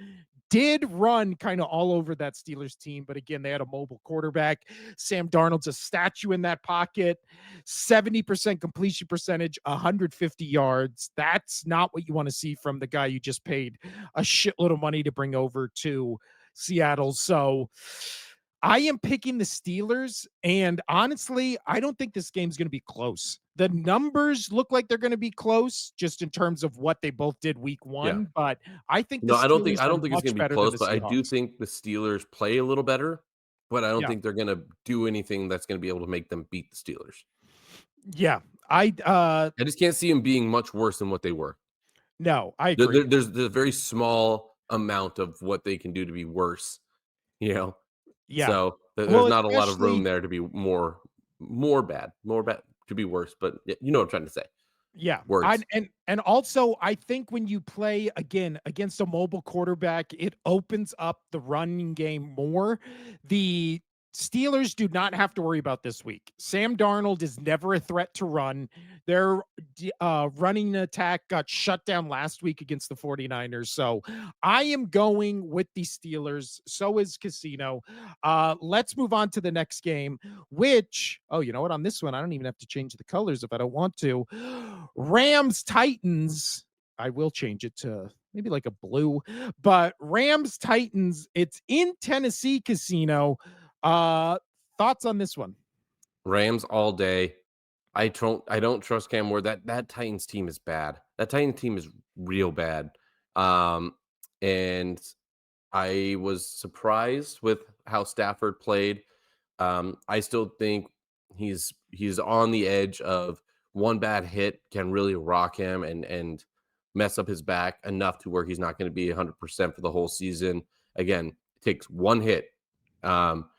did run kind of all over that Steelers team. But again, they had a mobile quarterback. Sam Darnold's a statue in that pocket, 70% completion percentage, 150 yards. That's not what you want to see from the guy you just paid a shitload of money to bring over to Seattle. So I am picking the Steelers. And honestly, I don't think this game's going to be close. The numbers look like they're going to be close just in terms of what they both did week yeah. 1. But I think the No, I don't think Steelers I are don't think it's much gonna be better than close, the but I do Seahawks. think the Steelers play a little better, but I don't Yeah. think they're gonna do anything that's gonna be able to make them beat the Steelers. Yeah. I just can't see them being much worse than what they were. No, I There agree. there there's a very small amount of what they can do to be worse, you know? Yeah. So, there's Well, not a lot of room especially there to be more bad to be worse, but y you know what I'm trying to say. yeah. Words. And also I think when you play again against a mobile quarterback, it opens up the running game more. The Steelers do not have to worry about this week. Sam Darnold is never a threat to run. Their running attack got shut down last week against the 49ers. So I am going with the Steelers. So is Casino. Let's move on to the next game, which, oh, you know what? On this one, I don't even have to change the colors if I don't want to. Rams Titans. I will change it to maybe like a blue. But Rams Titans, it's in Tennessee Casino. Uh Thoughts on this one? Rams all day. I don't trust Cam Ward. That Titans team is bad. That Titans team is real bad. Um, and I was surprised with how Stafford played. I still think he's on the edge of one bad hit can really rock him and mess up his back enough to where he's not going to be 100% for the whole season. Again, it takes one hit. Um,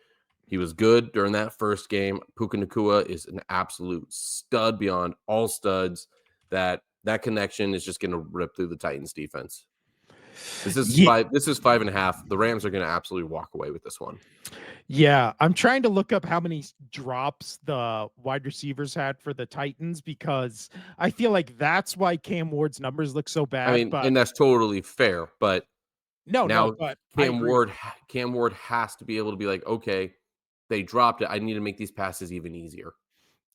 he was good during that first game. Puka Nakua is an absolute stud beyond all studs. That connection is just going to rip through the Titans defense. This is Yeah, five. This is 5.5. The Rams are going to absolutely walk away with this one. yeah. I'm trying to look up how many drops the wide receivers had for the Titans because I feel like that's why Cam Ward's numbers look so I bad. mean, But and that's totally fair. But no, now but I agree with you. Cam Ward has to be able to be like, okay, they dropped it. I need to make these passes even easier.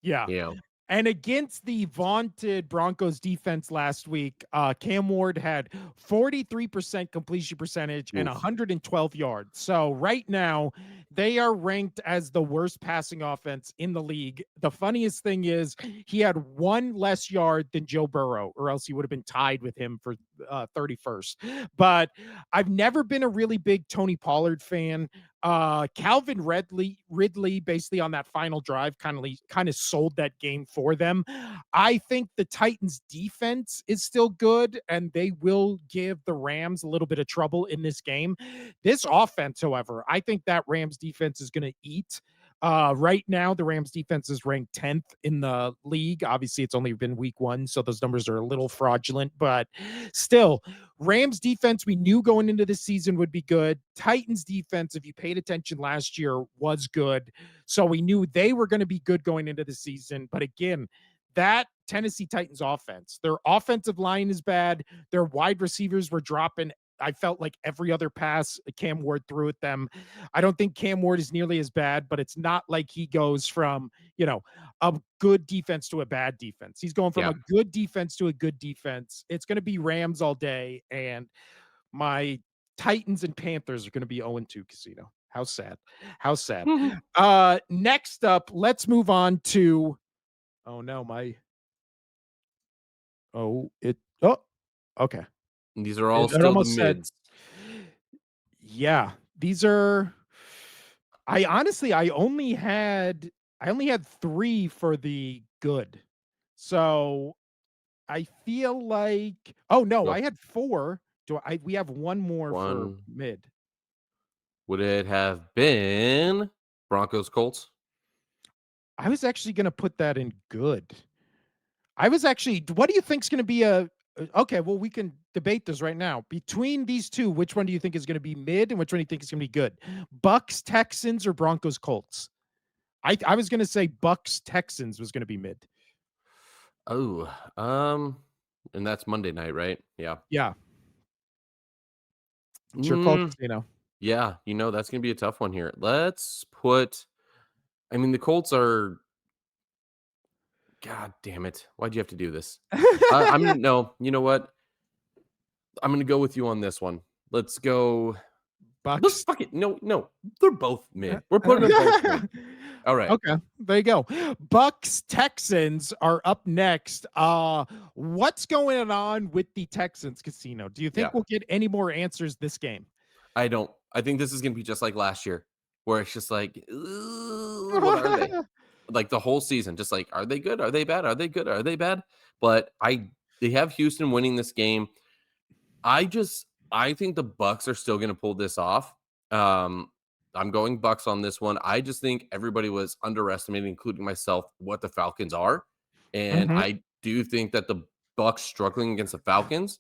Yeah. You know, And against the vaunted Broncos defense last week, Cam Ward had 43% completion percentage and oof. 112 yards. So right now, they are ranked as the worst passing offense in the league. The funniest thing is he had one less yard than Joe Burrow, or else he would have been tied with him for 31st. But I've never been a really big Tony Pollard fan. Calvin Ridley basically on that final drive kind of sold that game for them. I think the Titans defense is still good and they will give the Rams a little bit of trouble in this game. This offense, however, I think that Rams defense is going to eat. Right now, the Rams defense is ranked 10th in the league. Obviously, it's only been week one, so those numbers are a little fraudulent, but still, Rams defense, we knew going into the season would be good. Titans defense, if you paid attention last year, was good. So we knew they were going to be good going into the season. But again, that Tennessee Titans offense, their offensive line is bad. Their wide receivers were dropping. I felt like every other pass Cam Ward threw at them. I don't think Cam Ward is nearly as bad, but it's not like he goes from, a good defense to a bad defense. He's going from Yeah. a good defense to a good defense. It's going to be Rams all day. And my Titans and Panthers are going to be 0-2 Casino. How sad. How sad. Next up, let's move on to oh no, my oh it oh okay. These are all It still the almost said mids. yeah. These are I honestly I only had 3 for the good. So I feel like oh no, Go I had 4. Do I we have one more for one. mid. Would it have been Broncos Colts? I was actually gonna put that in good. I was actually what do you think's gonna be a okay, well, we can debate this right now. Between these 2, which one do you think is gonna be mid and which one do you think is gonna be good? Bucks, Texans, or Broncos, Colts? I was gonna say Bucks, Texans was gonna be mid. Oh, and that's Monday night, right? Yeah. Yeah, it's your call, Mm, casino. yeah, that's gonna be a tough one here. Let's put I mean, the Colts are God damn it. Why'd you have to do this? I'm no, you know what? I'm gonna go with you on this one. Let's go. Let's Bucks. fuck it. No, no, they're both mid. We're putting them both mid. All right. Okay, there you go. Bucks Texans are up next. What's going on with the Texans casino? Do you Yeah. think we'll get any more answers this game? I don't. I think this is gonna be just like last year, where it's just like, "Ooh, what are they? Like the whole season, just like, are they good? Are they bad? Are they good? Are they bad? But they have Houston winning this game. I think the Bucks are still going to pull this off. Um, I'm going Bucks on this one. I just think everybody was underestimating, including myself, what the Falcons are, and Mhm. I do think that the Bucks struggling against the Falcons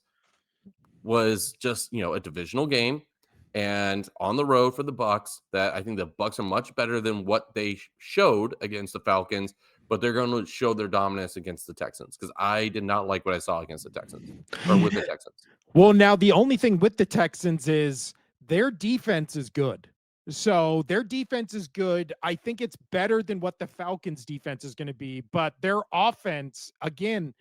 was just a divisional game and on the road for the Bucks. That I think the Bucks are much better than what they showed against the Falcons, but they're going to show their dominance against the Texans because I did not like what I saw against the Texans or with the Texans. Well, now the only thing with the Texans is their defense is good. So their defense is good. I think it's better than what the Falcons defense is going to be, but their offense, again,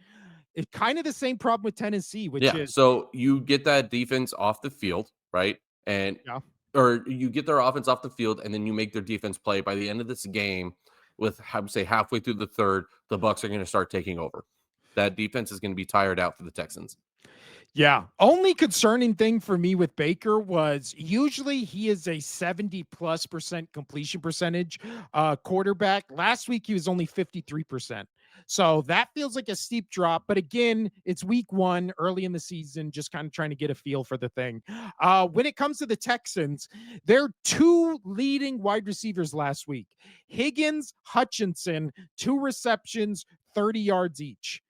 It's kind of the same problem with Tennessee, which Yeah, is so you get that defense off the field, right? And yeah. or you get their offense off the field, and then you make their defense play. By the end of this game, with I would say halfway through the third, the Bucks are going to start taking over. That defense is going to be tired out for the Texans. Yeah. Only concerning thing for me with Baker was usually he is a 70+% completion percentage quarterback. Last week he was only 53%. So that feels like a steep drop. But again, it's week one, early in the season, just kind of trying to get a feel for the thing. When it comes to the Texans, their two leading wide receivers last week, Higgins, Hutchinson, 2 receptions, 30 yards each.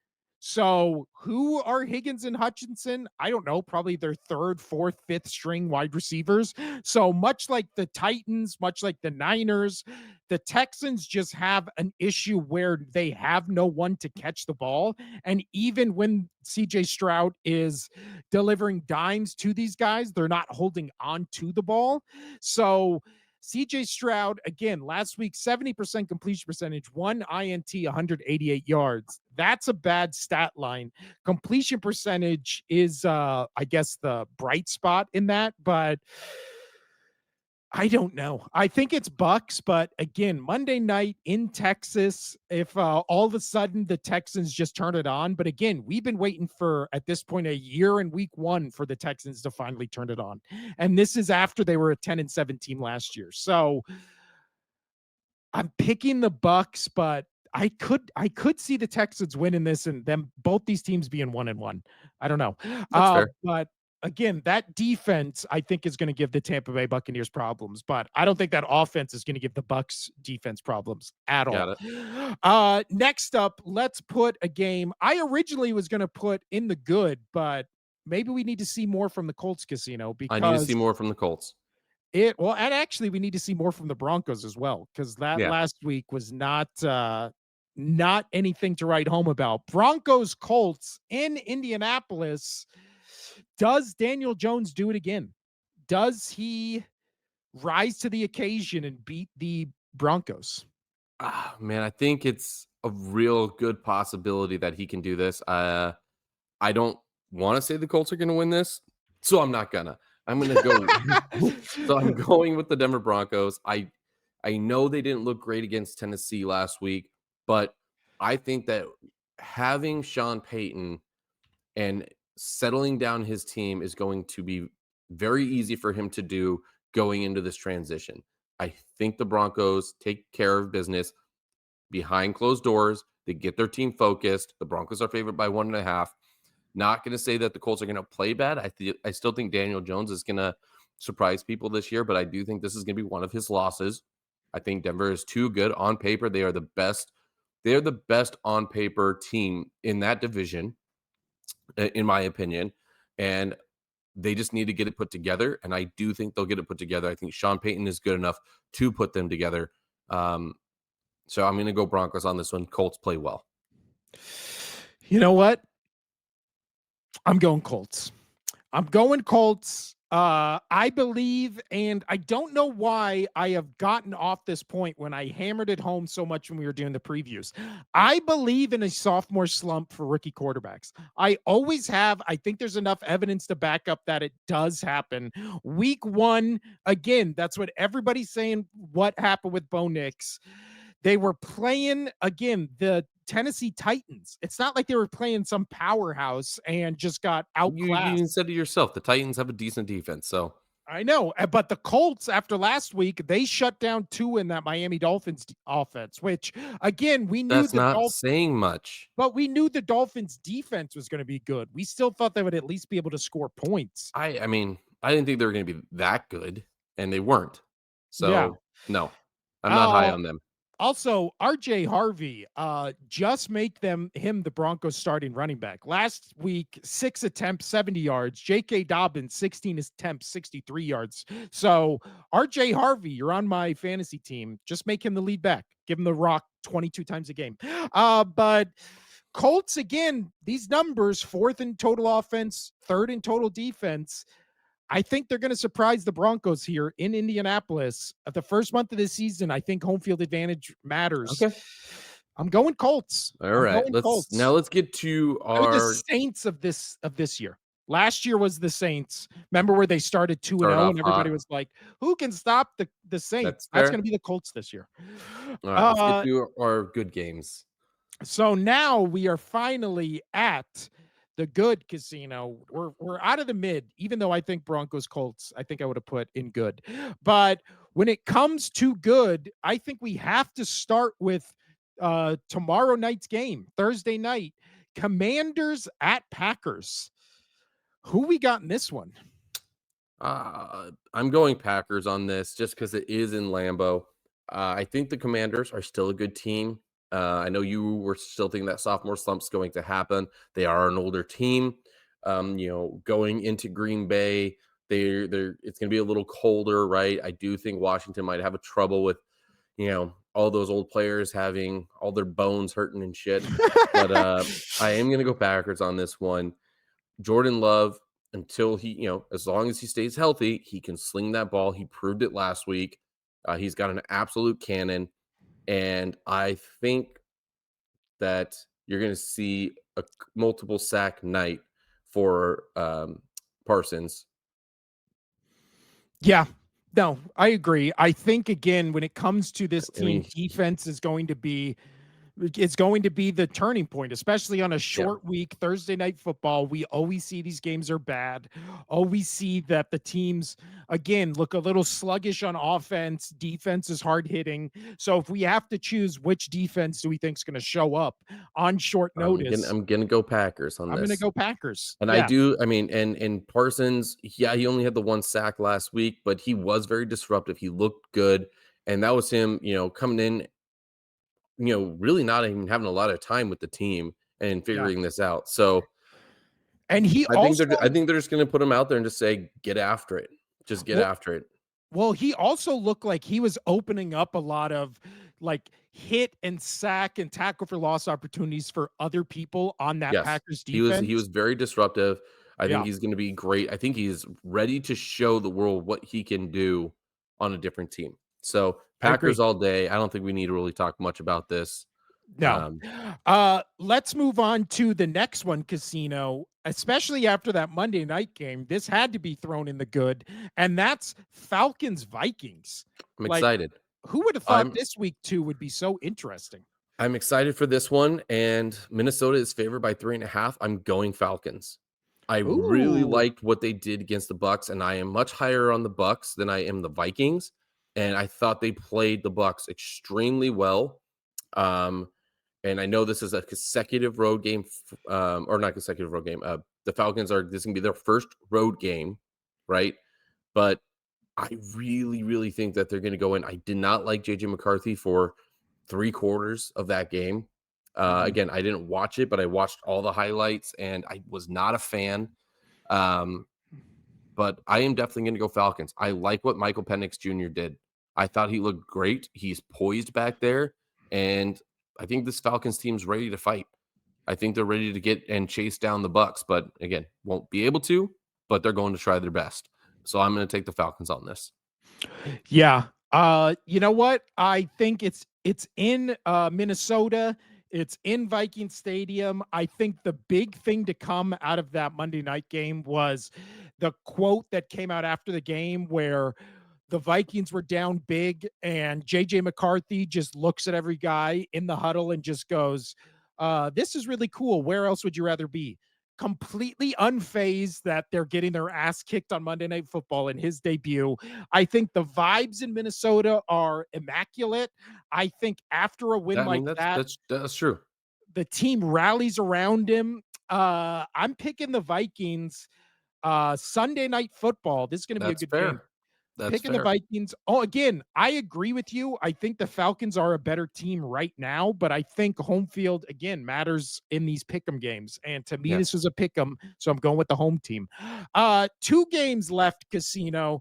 So, who are Higgins and Hutchinson? I don't know, probably their third, fourth, fifth string wide receivers. So, much like the Titans, much like the Niners, the Texans just have an issue where they have no one to catch the ball. And even when CJ Stroud is delivering dimes to these guys, they're not holding on to the ball. So, CJ Stroud, again, last week, 70% completion percentage, one INT, 188 yards. That's a bad stat line. Completion percentage is, I guess, the bright spot in that, but I don't know. I think it's Bucks, but again, Monday night in Texas, if all of a sudden the Texans just turn it on. But again, we've been waiting for, at this point, a year and week one for the Texans to finally turn it on. And this is after they were a 10-7 team last year. So I'm picking the Bucks, but I could see the Texans winning this and them both these teams being 1-1. I don't know. That's fair. But again, that defense I think is going to give the Tampa Bay Buccaneers problems, but I don't think that offense is going to give the Bucks defense problems at all. Got it. Next up, let's put a game I originally was going to put in the good, but maybe we need to see more from the Colts casino I need to see because more from the Colts. and actually we need to see more from the Broncos as well, because that Yeah. last week was not anything to write home about. Broncos Colts in Indianapolis. Does Daniel Jones do it again? Does he rise to the occasion and beat the Broncos? Ah, man, I think it's a real good possibility that he can do this. I don't want to say the Colts are going to win this, so I'm not gonna. I'm gonna go. So I'm going with the Denver Broncos. I know they didn't look great against Tennessee last week, but I think that having Sean Payton and settling down his team is going to be very easy for him to do going into this transition. I think the Broncos take care of business behind closed doors. They get their team focused. The Broncos are favored by 1.5. Not going to say that the Colts are going to play bad. I still think Daniel Jones is going to surprise people this year, but I do think this is going to be one of his losses. I think Denver is too good on paper. They are the best. They are the best on paper team in that division, in my opinion. And they just need to get it put together. And I do think they'll get it put together. I think Sean Payton is good enough to put them together. So I'm going to go Broncos on this one. Colts play well. You know what? I'm going Colts. I'm going Colts. I believe, and I don't know why I have gotten off this point when I hammered it home so much when we were doing the previews. I believe in a sophomore slump for rookie quarterbacks. I always have. I think there's enough evidence to back up that it does happen. Week one, again, that's what everybody's saying. What happened with Bo Nix? They were playing again the Tennessee Titans. It's not like they were playing some powerhouse and just got You even outclassed. said it yourself. The Titans have a decent defense. So I know, but the Colts after last week, they shut down two in that Miami Dolphins offense, which again, that's not saying much. we knew the Dolphins defense was going to be good. We still thought they would at least be able to score points. I mean, I didn't think they were going to be that good, and they weren't. Yeah. So no, I'm not high Uh, on them. Also, RJ Harvey, just make him the Broncos starting running back. Last week, 6 attempts, 70 yards. J.K. Dobbins, 16 attempts, 63 yards. So RJ Harvey, you're on my fantasy team. Just make him the lead back. Give him the rock 22 times a game. But Colts, again, these numbers, fourth in total offense, third in total defense. I think they're going to surprise the Broncos here in Indianapolis. The first month of the season, I think home field advantage matters. Okay. I'm going Colts. All I'm right. going Now Colts. let's get to They're the our Saints of this year. Last year was the Saints. Remember where they started 2 and start 0 off and everybody hot. was like, "Who can stop the That's Saints?" That's fair. gonna be the Colts this year. All right, let's get Uh, to our good games. so now we are finally at the good casino. We're out of the mid, even though I think Broncos Colts, I think I would have put in good. But when it comes to good, I think we have to start with tomorrow night's game, Thursday night. Commanders at Packers. Who we got in this one? I'm going Packers on this just because it is in Lambeau. I think the Commanders are still a good team. I know you were still thinking that sophomore slump's going to happen. They are an older team. Going into Green Bay, they're it's going to be a little colder, right? I do think Washington might have a trouble with all those old players having all their bones hurting and shit. But I am going to go Packers on this one. Jordan Love, until as long as he stays healthy, he can sling that ball. He proved it last week. He's got an absolute cannon. And I think that you're going to see a multiple sack night for Parsons. Yeah. No, I agree. I think again, when it comes to this I mean, team, defense is going to be it's going to be the turning point, especially on a yeah, short week, Thursday night football. We always see these games are bad. Always see that the teams, again, look a little sluggish on offense. Defense is hard hitting. So if we have to choose which defense do we think is going to show up on short notice, I'm gonna go Packers on I'm going to this. go Packers. And I Yeah, do, I mean, and Parsons, yeah, he only had the one sack last week, but he was very disruptive. He looked good. And that was him, coming in, really not even having a lot of time with the team and yeah. figuring this out. So And he I also, think they're just gonna put him out there and just say, get after it. Just get well, after it. Well, he also looked like he was opening up a lot of like hit and sack and tackle for loss opportunities for other people on that Yes. Packers He defense. was very disruptive. I think Yeah, he's gonna be great. I think he's ready to show the world what he can do on a different team. So I agree. Packers all day. I don't think we need to really talk much about this. No. Um, Let's move on to the next one, Casino, especially after that Monday night game. This had to be thrown in the good, and that's Falcons Vikings. I'm Like, excited. who would have thought I'm this week too would be so interesting? I'm excited for this one, and Minnesota is favored by 3.5. I'm going Falcons. I really Ooh. liked what they did against the Bucks, and I am much higher on the Bucks than I am the Vikings. And I thought they played the Bucks extremely well. Um, and I know this is a consecutive road game, or not consecutive road game. The Falcons are this is gonna be their first road game, right? But I really, really think that they're going to go in. I did not like JJ McCarthy for 3/4 of that game. Mhm. Again, I didn't watch it, but I watched all the highlights and I was not a fan. Um, but I am definitely going to go Falcons. I like what Michael Penix Jr. did. I thought he looked great. He's poised back there. And I think this Falcons team's ready to fight. I think they're ready to get and chase down the Bucks, but again, won't be able to, but they're going to try their best. So I'm going to take the Falcons on this. Yeah. You know what? I think it's in Minnesota. It's in Viking Stadium. I think the big thing to come out of that Monday night game was the quote that came out after the game where the Vikings were down big and JJ McCarthy just looks at every guy in the huddle and just goes, this is really cool. Where else would you rather be? Completely unfazed that they're getting their ass kicked on Monday Night Football in his debut. I think the vibes in Minnesota are immaculate. I think after a win I like mean, that, that's true. the team rallies around him. I'm picking the Vikings. Sunday Night Football. This is going to be a That's good game. fair. That's Picking the fair. Vikings. Oh, again, I agree with you. I think the Falcons are a better team right now, but I think home field again matters in these pick'em games. And to me, this Yes. was a pick'em, so I'm going with the home team. Two games left, Casino.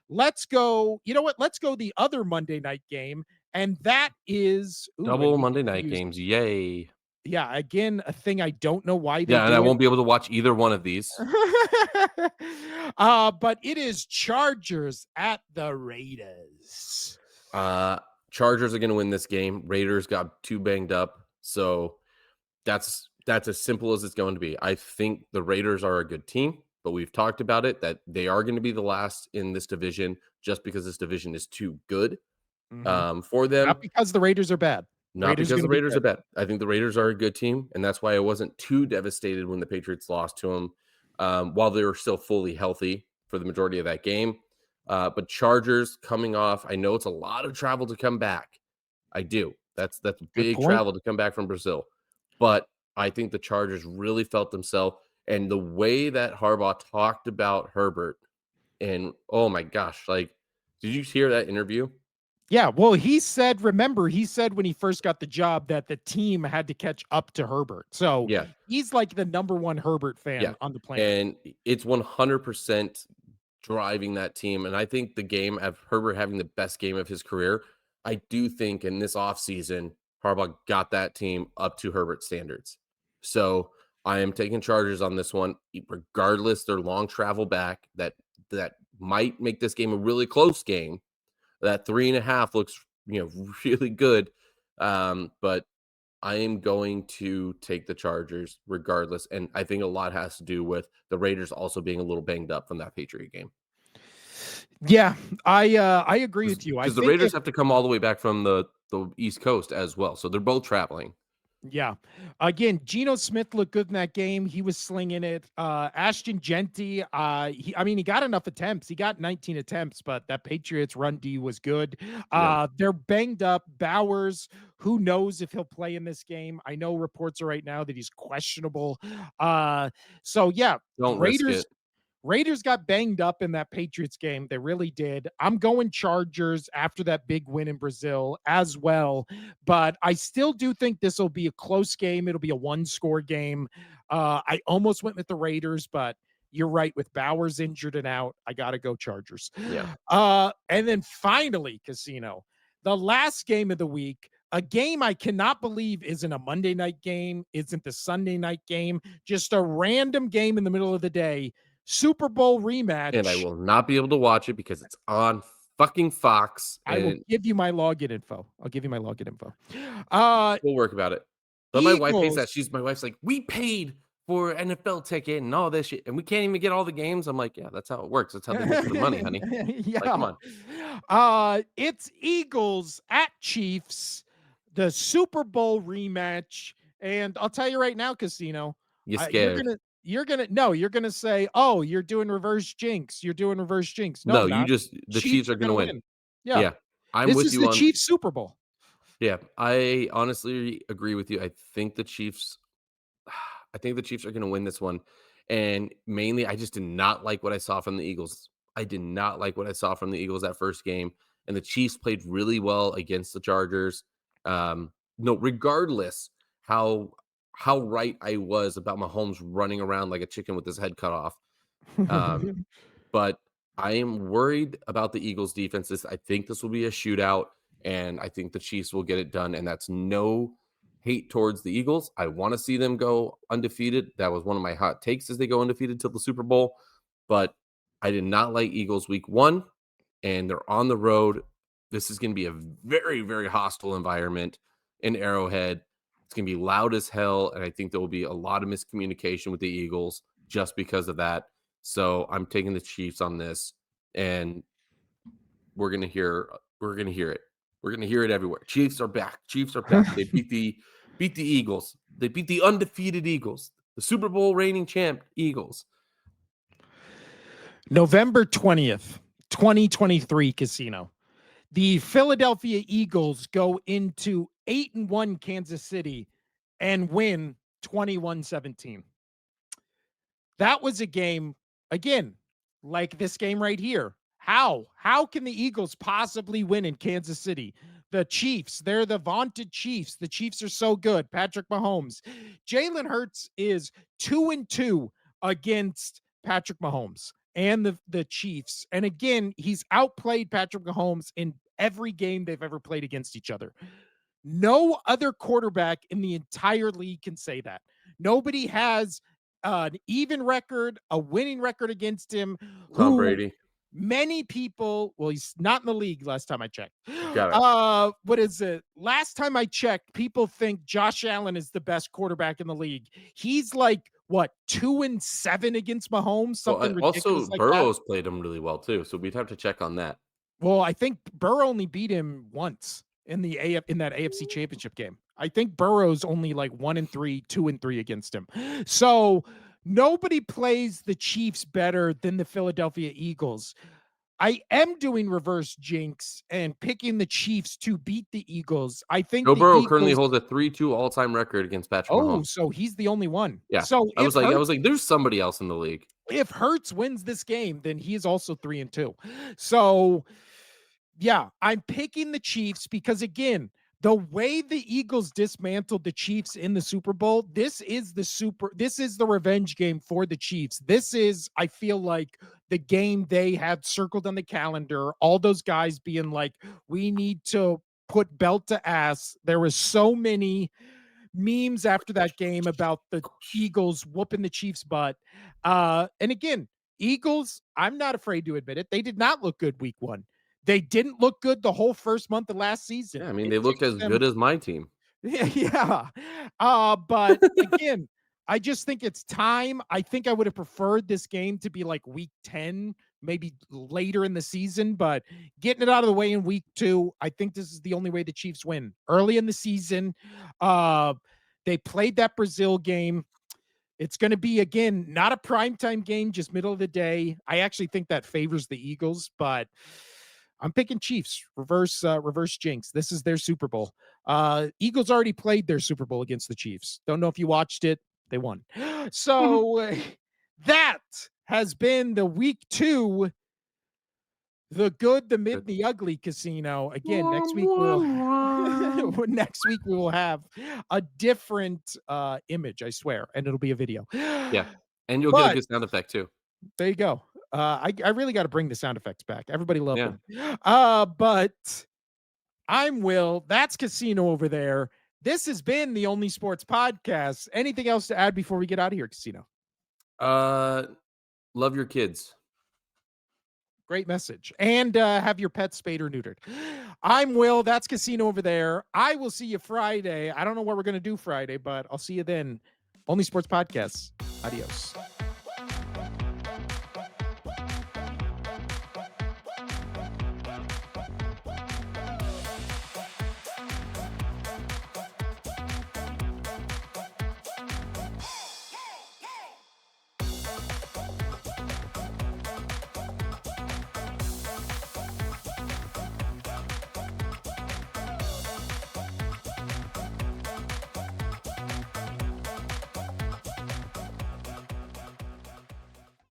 Let's go. You know what? Let's go the other Monday night game, and that is and Double you Monday get to night use games. Yay. yeah, again, a thing I don't know why they Yeah, and I do it. won't be able to watch either one of these. But it is Chargers at the Raiders. Uh Chargers are going to win this game. Raiders got too banged up, so that's as simple as it's going to be. I think the Raiders are a good team, but we've talked about it that they are going to be the last in this division just because this division is too good Mhm. for them. Not because the Raiders are bad. Not Raiders are because gonna the be Raiders are good. bad. I think the Raiders are a good team, and that's why I wasn't too devastated when the Patriots lost to them, while they were still fully healthy for the majority of that game. But Chargers coming off, I know it's a lot of travel to come back. I do. That's Good big point. travel to come back from Brazil. But I think the Chargers really felt themselves, and the way that Harbaugh talked about Herbert, and oh my gosh, like, did you hear that interview? Yeah, well, he said remember, he said when he first got the job that the team had to catch up to Herbert. So, Yeah, he's like the number 1 Herbert yeah, fan on the planet. and it's 100% driving that team. And I think the game of Herbert having the best game of his career, I do think in this offseason, Harbaugh got that team up to Herbert standards. So I am taking Chargers on this one, regardless their long travel back. That might make this game a really close game. That 3.5 looks, really good. But I am going to take the Chargers regardless. And I think a lot has to do with the Raiders also being a little banged up from that Patriot game. Yeah, I agree with you. I Because the think Raiders it have to come all the way back from the East Coast as well. So they're both traveling. yeah. Again, Geno Smith looked good in that game. He was slinging it. Ashton Genty, I mean, he got enough attempts. He got 19 attempts, but that Patriots run D was good. Yeah. They're banged up. Bowers, who knows if he'll play in this game? I know reports are right now that he's questionable. So yeah, Don't risk Raiders it. Raiders got banged up in that Patriots game. They really did. I'm going Chargers after that big win in Brazil as well. But I still do think this will be a close game. It'll be a one-score game. I almost went with the Raiders, but you're right. With Bowers injured and out, I got to go Chargers. Yeah. And then finally, Casino, the last game of the week, a game I cannot believe isn't a Monday night game, isn't the Sunday night game, just a random game in the middle of the day. Super Bowl And I rematch. will not be able to watch it because it's on fucking Fox. I will And give you my login info. I'll give you my login info. Uh we'll work about it. But my wife hates Eagles. that. My wife's like, we paid for NFL ticket and all this shit, and we can't even get all the games. I'm like, yeah, that's how it works. That's how they make their money, honey. Like, come Yeah. on. It's Eagles at Chiefs, the Super Bowl rematch. And I'll tell you right now, Casino, You you're scared. gonna no, you're gonna say, oh, you're doing reverse jinx. You're doing reverse jinx. No, No, I'm you not. just the Chiefs Chiefs are are gonna gonna win. win. Yeah. Yeah, I'm This with is you the on. Chiefs Super Bowl. Yeah, I honestly agree with you. I think the Chiefs I think the Chiefs are gonna win this one, and mainly, I just did not like what I saw from the Eagles. I did not like what I saw from the Eagles that first game, and the Chiefs played really well against the Chargers. No, regardless how how right I was about Mahomes running around like a chicken with his head cut off. Um, but I am worried about the Eagles' defenses. I think this will be a shootout, and I think the Chiefs will get it done. And that's no hate towards the Eagles. I want to see them go undefeated. That was one of my hot takes as they go undefeated till the Super Bowl. But I did not like Eagles week one, and they're on the road. This is going to be a very, very hostile environment in Arrowhead. It's going to be loud as hell. And I think there will be a lot of miscommunication with the Eagles just because of that. So I'm taking the Chiefs on this, and we're gonna hear it. We're gonna hear it everywhere. Chiefs are back. Chiefs are back. They beat the Eagles. They beat the undefeated Eagles, the Super Bowl reigning champ Eagles. November 20th, 2023, Casino. The Philadelphia Eagles go into 8-1 Kansas City and win 21-17. That was a game, again, like this game right here. How can the Eagles possibly win in Kansas City? The Chiefs, they're the vaunted Chiefs. The Chiefs are so good. Patrick Mahomes. Jalen Hurts is 2-2 against Patrick Mahomes and the Chiefs. And again, he's outplayed Patrick Mahomes in every game they've ever played against each other. No other quarterback in the entire league can say that. Nobody has an even record, a winning record against him Tom who Brady. many people, well, he's not in the league last time I checked. Got it. What is it? Last time I checked, people think Josh Allen is the best quarterback in the league. He's like what, 2-7 against Mahomes, Well, something also ridiculous like that. Burrow's played him really well too, so we'd have to check on that. Well, I think Burrow only beat him once in that AFC Championship game. I think Burrow's only like 1-3, 2-3 against him. So nobody plays the Chiefs better than the Philadelphia Eagles. I am doing reverse jinx and picking the Chiefs to beat the Eagles. I think Joe the Burrow currently Eagles. holds a 3-2 all-time record against Patrick Oh, Mahomes. so he's the only one. Yeah. So I was like, there's somebody else in the league. if Hurts wins this game, then he is also 3-2. So yeah, I'm picking the Chiefs because again, the way the Eagles dismantled the Chiefs in the Super Bowl, this is the revenge game for the Chiefs. This is, I feel like, the game they had circled on the calendar, all those guys being like, we need to put belt to ass. There was so many memes after that game about the Eagles whooping the Chiefs' butt. And again, Eagles, I'm not afraid to admit it, they did not look good week one. They didn't look good the whole first month of last Yeah, season. I mean, It they looked takes as them. good as my team. Yeah. But again, I just think it's time. I think I would have preferred this game to be like week 10, maybe later in the season, but getting it out of the way in week 2, I think this is the only way the Chiefs win. Early in the season, uh, they played that Brazil game. It's going to be, again, not a primetime game, just middle of the day. I actually think that favors the Eagles, but I'm picking Chiefs. Reverse jinx. This is their Super Bowl. Eagles already played their Super Bowl against the Chiefs. Don't know if you watched it. They won. So that has been the week 2, the good, the mid, Good. the ugly casino. Again, next Wom, week we'll wom, wom. next week we will have a different image, I swear, and it'll be a video. Yeah, and you'll get a But good sound effect too. there you go. I really got to bring the sound effects back. Everybody loved Yeah. them. But I'm Will. That's Casino over there. This has been the Only Sports Podcast. Anything else to add before we get out of here, Casino? Uh, love your kids. Great message. And have your pets spayed or neutered. I'm Will. That's Casino over there. I will see you Friday. I don't know what we're going to do Friday, but I'll see you then. Only Sports Podcasts. Adios.